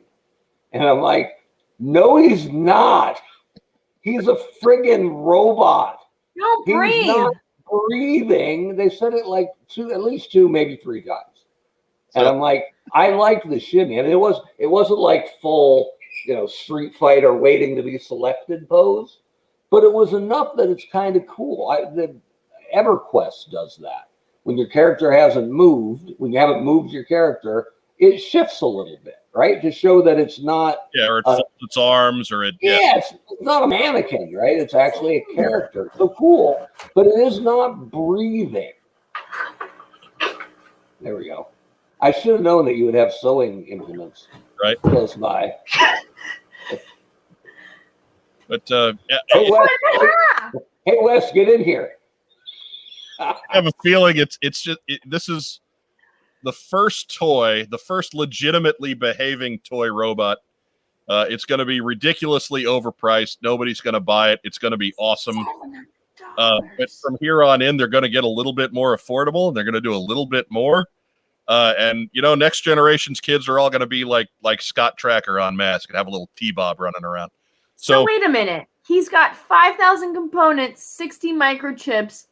And I'm like, no, he's not. He's a friggin' robot. Don't breathe. He's not breathing. They said it like at least two, maybe three times. And I'm like, I liked the shimmy. I mean, it wasn't like full, Street Fighter waiting to be selected pose, but it was enough that it's kind of cool. The EverQuest does that. When your character hasn't moved, when you haven't moved your character, it shifts a little bit, right? To show that it's not. Yeah, or it folds its arms, or it. Yeah, it's not a mannequin, right? It's actually a character. So cool, but it is not breathing. There we go. I should have known that you would have sewing implements right close by. But hey Wes, get in here. I have a feeling this is the first legitimately behaving toy robot. It's going to be ridiculously overpriced. Nobody's going to buy it. It's going to be awesome. But from here on in, they're going to get a little bit more affordable, and they're going to do a little bit more. And next generation's kids are all going to be like Scott Tracker on Mask and have a little T-Bob running around. So wait a minute. He's got 5,000 components, 60 microchips,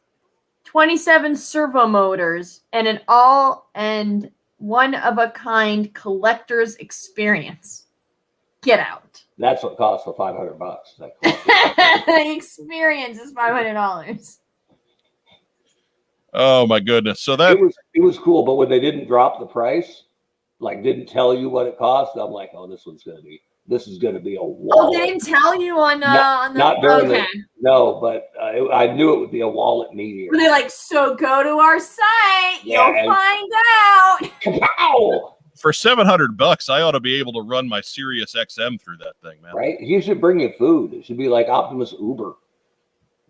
27 servo motors, and an all and one of a kind collector's experience. Get out. That's what costs for $500. The experience is $500. Oh my goodness! So that it was cool, but when they didn't drop the price, like didn't tell you what it cost, I'm like, oh, this is gonna be a wallet. Oh, they didn't tell you on not during no, but I knew it would be a wallet meteor. Were they like, so go to our site, you'll find out. Kapow! For $700, I ought to be able to run my Sirius XM through that thing, man. Right? He should bring you food. It should be like Optimus Uber,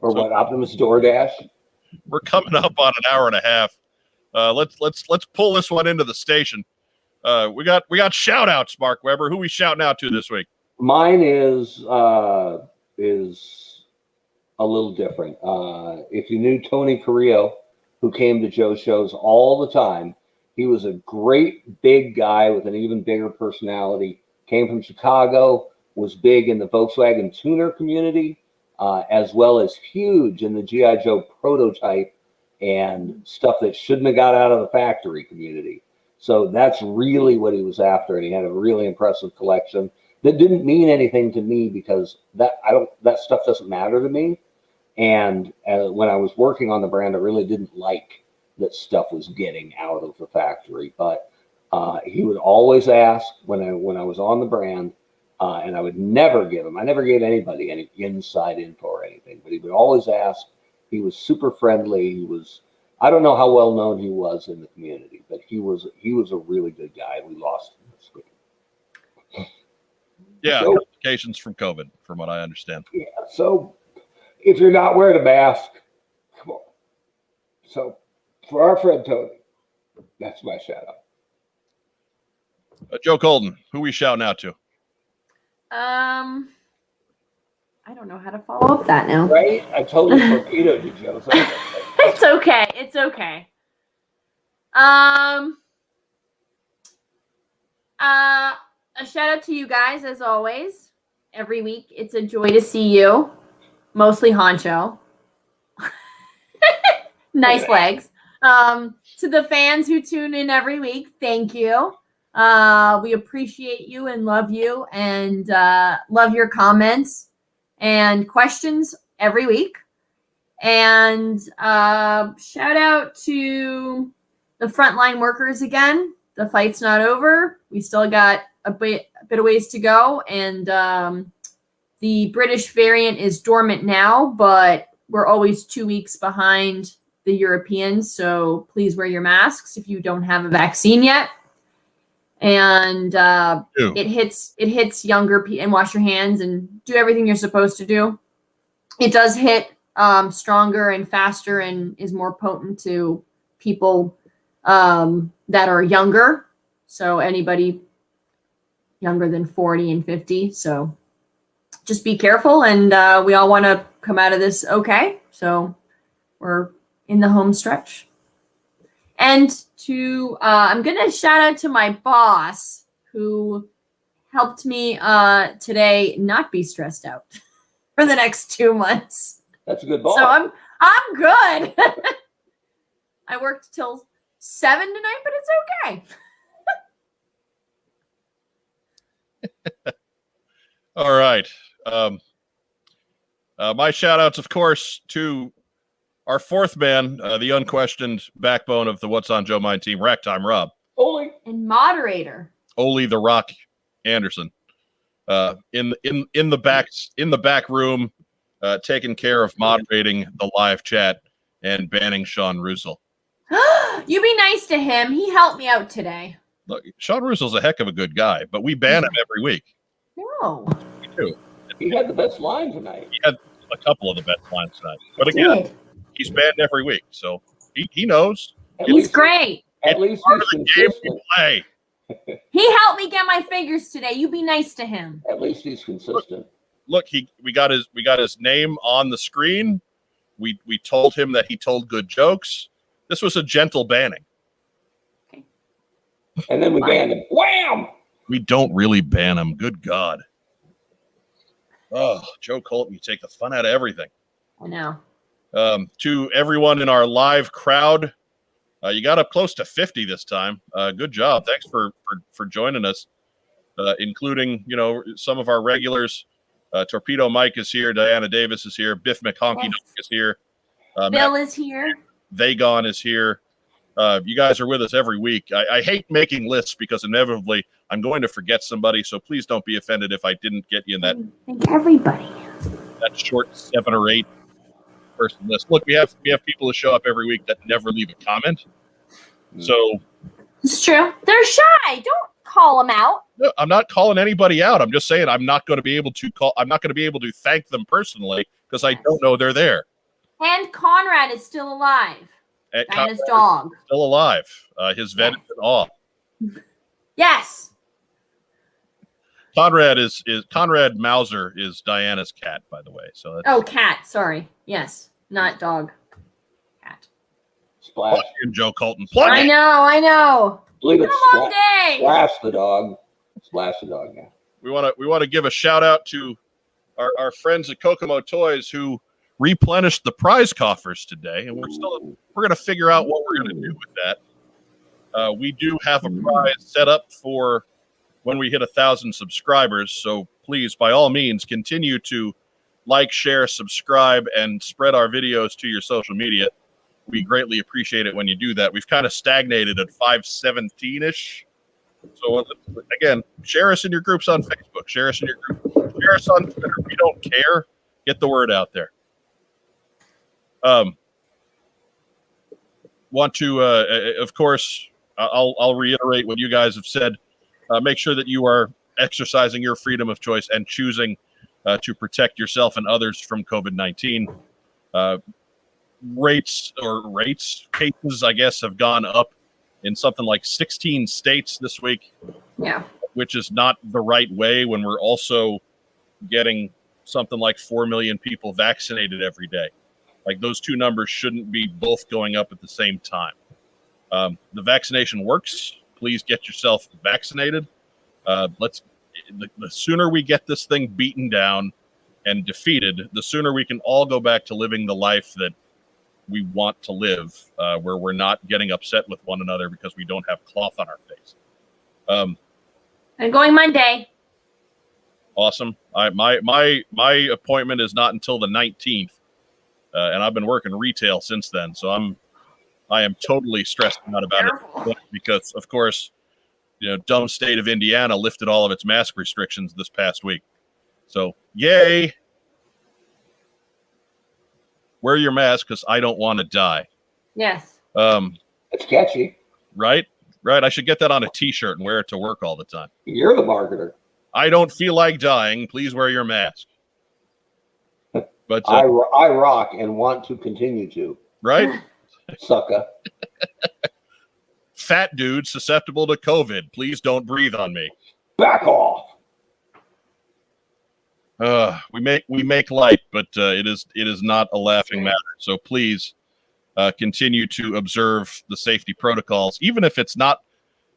or Optimus DoorDash. We're coming up on an hour and a half. Let's pull this one into the station. We got shout outs, Mark Weber. Who we shouting out to this week? Mine is a little different. If you knew Tony Carrillo, who came to Joe's shows all the time, he was a great big guy with an even bigger personality. Came from Chicago, was big in the Volkswagen tuner community, as well as huge in the G.I. Joe prototype and stuff that shouldn't have got out of the factory community. So that's really what he was after, and he had a really impressive collection that didn't mean anything to me because that stuff doesn't matter to me. And when I was working on the brand, I really didn't like that stuff was getting out of the factory. But he would always ask when I was on the brand, and I would never give him. I never gave anybody any inside info or anything, but he would always ask. He was super friendly. I don't know how well known he was in the community, but he was a really good guy. We lost him this week. Yeah, complications from COVID, from what I understand. Yeah, so if you're not wearing a mask, come on. So for our friend Tony, that's my shout out. Joe Colton, who we shouting out to? I don't know how to follow up that now. Right? I totally torpedoed you, Joe. So It's okay. It's okay. A shout out to you guys as always. Every week, it's a joy to see you. Mostly Honcho. Nice legs. To the fans who tune in every week, thank you. We appreciate you and love you and love your comments and questions every week. And shout out to the frontline workers again. The fight's not over. We still got a bit of ways to go. And the British variant is dormant now, but we're always 2 weeks behind the Europeans. So please wear your masks if you don't have a vaccine yet. And it hits younger people, and wash your hands and do everything you're supposed to do. It does hit stronger and faster and is more potent to people that are younger. So anybody younger than 40 and 50. So just be careful. And we all want to come out of this okay. So we're in the home stretch. And I'm going to shout out to my boss who helped me today not be stressed out for the next 2 months. that's a good ball. So I'm good. I worked till 7 tonight, but it's okay. All right. My shout outs, of course, to our fourth man, the unquestioned backbone of the What's on Joe Mind team, Rack Time Rob. Oli. And moderator. Oli the Rock Anderson. In the back room, taking care of moderating the live chat and banning Sean Russell. You be nice to him. He helped me out today. Look, Sean Russell's a heck of a good guy, but we ban him every week. No. We do. He had the best line tonight. He had a couple of the best lines tonight. But again, he's banned every week, so he knows. He's great. At least Part he's of the game consistent. we play. He helped me get my figures today. You be nice to him. At least he's consistent. Look, we got his name on the screen. We told him that he told good jokes. This was a gentle banning. And then we banned him. Wham! We don't really ban him. Good God. Oh, Joe Colton, you take the fun out of everything. I know. To everyone in our live crowd, you got up close to 50 this time. Good job. Thanks for joining us, including some of our regulars. Torpedo Mike is here. Diana Davis is here. Biff McHonky is here. Bill is here. Vagon is here. You guys are with us every week. I hate making lists because inevitably I'm going to forget somebody. So please don't be offended if I didn't get you in that. Thank everybody. That short 7 or 8 person list. Look, we have people who show up every week that never leave a comment. So it's true. They're shy. Don't call them out. No, I'm not calling anybody out. I'm just saying I'm not going to be able to thank them personally because I don't know they're there. And Conrad is still alive. And his dog still alive. His vet is in awe. Yes. Conrad Mauser is Diana's cat, by the way. So that's cat. Sorry. Yes, not dog. Cat. Splash. Plug in Joe Colton. I know. Believe It's it. been a long day. Splash the dog. Splash the dog. Yeah. We want to give a shout out to our friends at Kokomo Toys who replenished the prize coffers today, and we're going to figure out what we're going to do with that. We do have a prize set up for when we hit 1,000 subscribers, so please, by all means, continue to like, share, subscribe, and spread our videos to your social media. We greatly appreciate it when you do that. We've kind of stagnated at 517-ish. So again, share us in your groups on Facebook. Share us in your group. Share us on Twitter. We don't care. Get the word out there. Want to, of course, I'll reiterate what you guys have said. Make sure that you are exercising your freedom of choice and choosing to protect yourself and others from COVID-19. Cases, I guess, have gone up in something like 16 states this week. Yeah. Which is not the right way when we're also getting something like 4 million people vaccinated every day. Like those two numbers shouldn't be both going up at the same time. The vaccination works. Please get yourself vaccinated. The sooner we get this thing beaten down and defeated, the sooner we can all go back to living the life that we want to live, where we're not getting upset with one another because we don't have cloth on our face. I'm going Monday. Awesome. My appointment is not until the 19th, and I've been working retail since then, so I am totally stressed out about it because, of course, dumb state of Indiana lifted all of its mask restrictions this past week. So, yay! Wear your mask because I don't want to die. Yes. It's catchy. Right? I should get that on a T-shirt and wear it to work all the time. You're the marketer. I don't feel like dying. Please wear your mask. But I rock and want to continue to. Right? Sucker. Fat dude susceptible to COVID. Please don't breathe on me. Back off. We make light, but it is not a laughing matter. So please continue to observe the safety protocols, even if it's not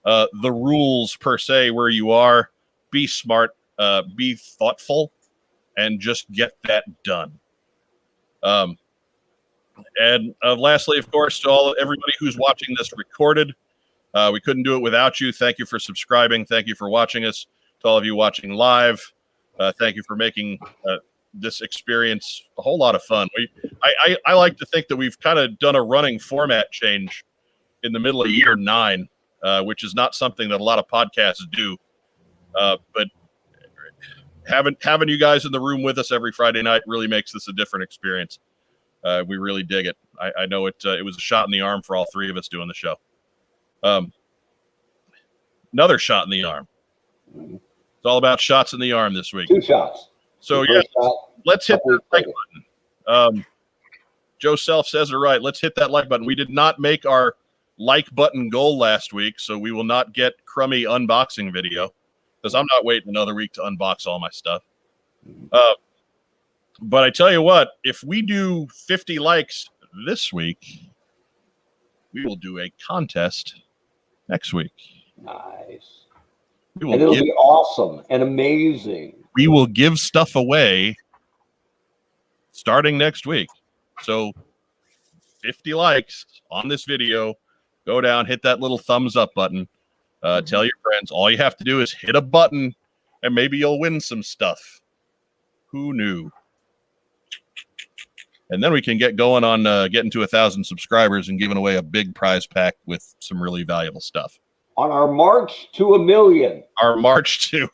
the rules per se where you are. Be smart, be thoughtful, and just get that done. And lastly, of course, to everybody who's watching this recorded, we couldn't do it without you. Thank you for subscribing. Thank you for watching us. To all of you watching live, thank you for making this experience a whole lot of fun. I like to think that we've kind of done a running format change in the middle of year 9, which is not something that a lot of podcasts do. But having you guys in the room with us every Friday night really makes this a different experience. We really dig it. I know it was a shot in the arm for all three of us doing the show. Another shot in the arm. It's all about shots in the arm this week. 2 shots. So yeah, let's hit the like button. Joe Self says it right. Let's hit that like button. We did not make our like button goal last week, so we will not get crummy unboxing video because I'm not waiting another week to unbox all my stuff. But I tell you what, if we do 50 likes this week, we will do a contest next week. Nice. And it'll be awesome and amazing. We will give stuff away starting next week. So 50 likes on this video. Go down, hit that little thumbs up button. Tell your friends. All you have to do is hit a button, and maybe you'll win some stuff. Who knew? And then we can get going on getting to 1,000 subscribers and giving away a big prize pack with some really valuable stuff. On our march to 1 million. Our march to,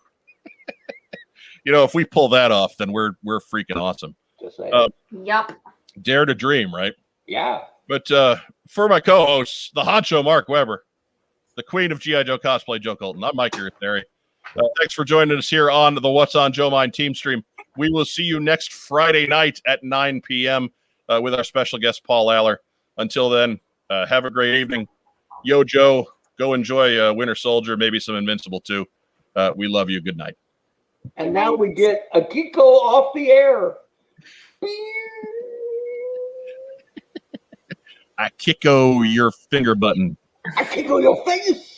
if we pull that off, then we're freaking awesome. Just saying. Yep. Dare to dream, right? Yeah. But for my co-hosts, the honcho Mark Weber, the queen of G.I. Joe cosplay, Joe Colton. I'm Mike Irizarry. Thanks for joining us here on the What's on Joe Mind team stream. We will see you next Friday night at 9 p.m. With our special guest, Paul Aller. Until then, have a great evening. Yo, Joe, go enjoy Winter Soldier, maybe some Invincible too. We love you. Good night. And now we get Akiko off the air. Akiko your finger button. Akiko your face.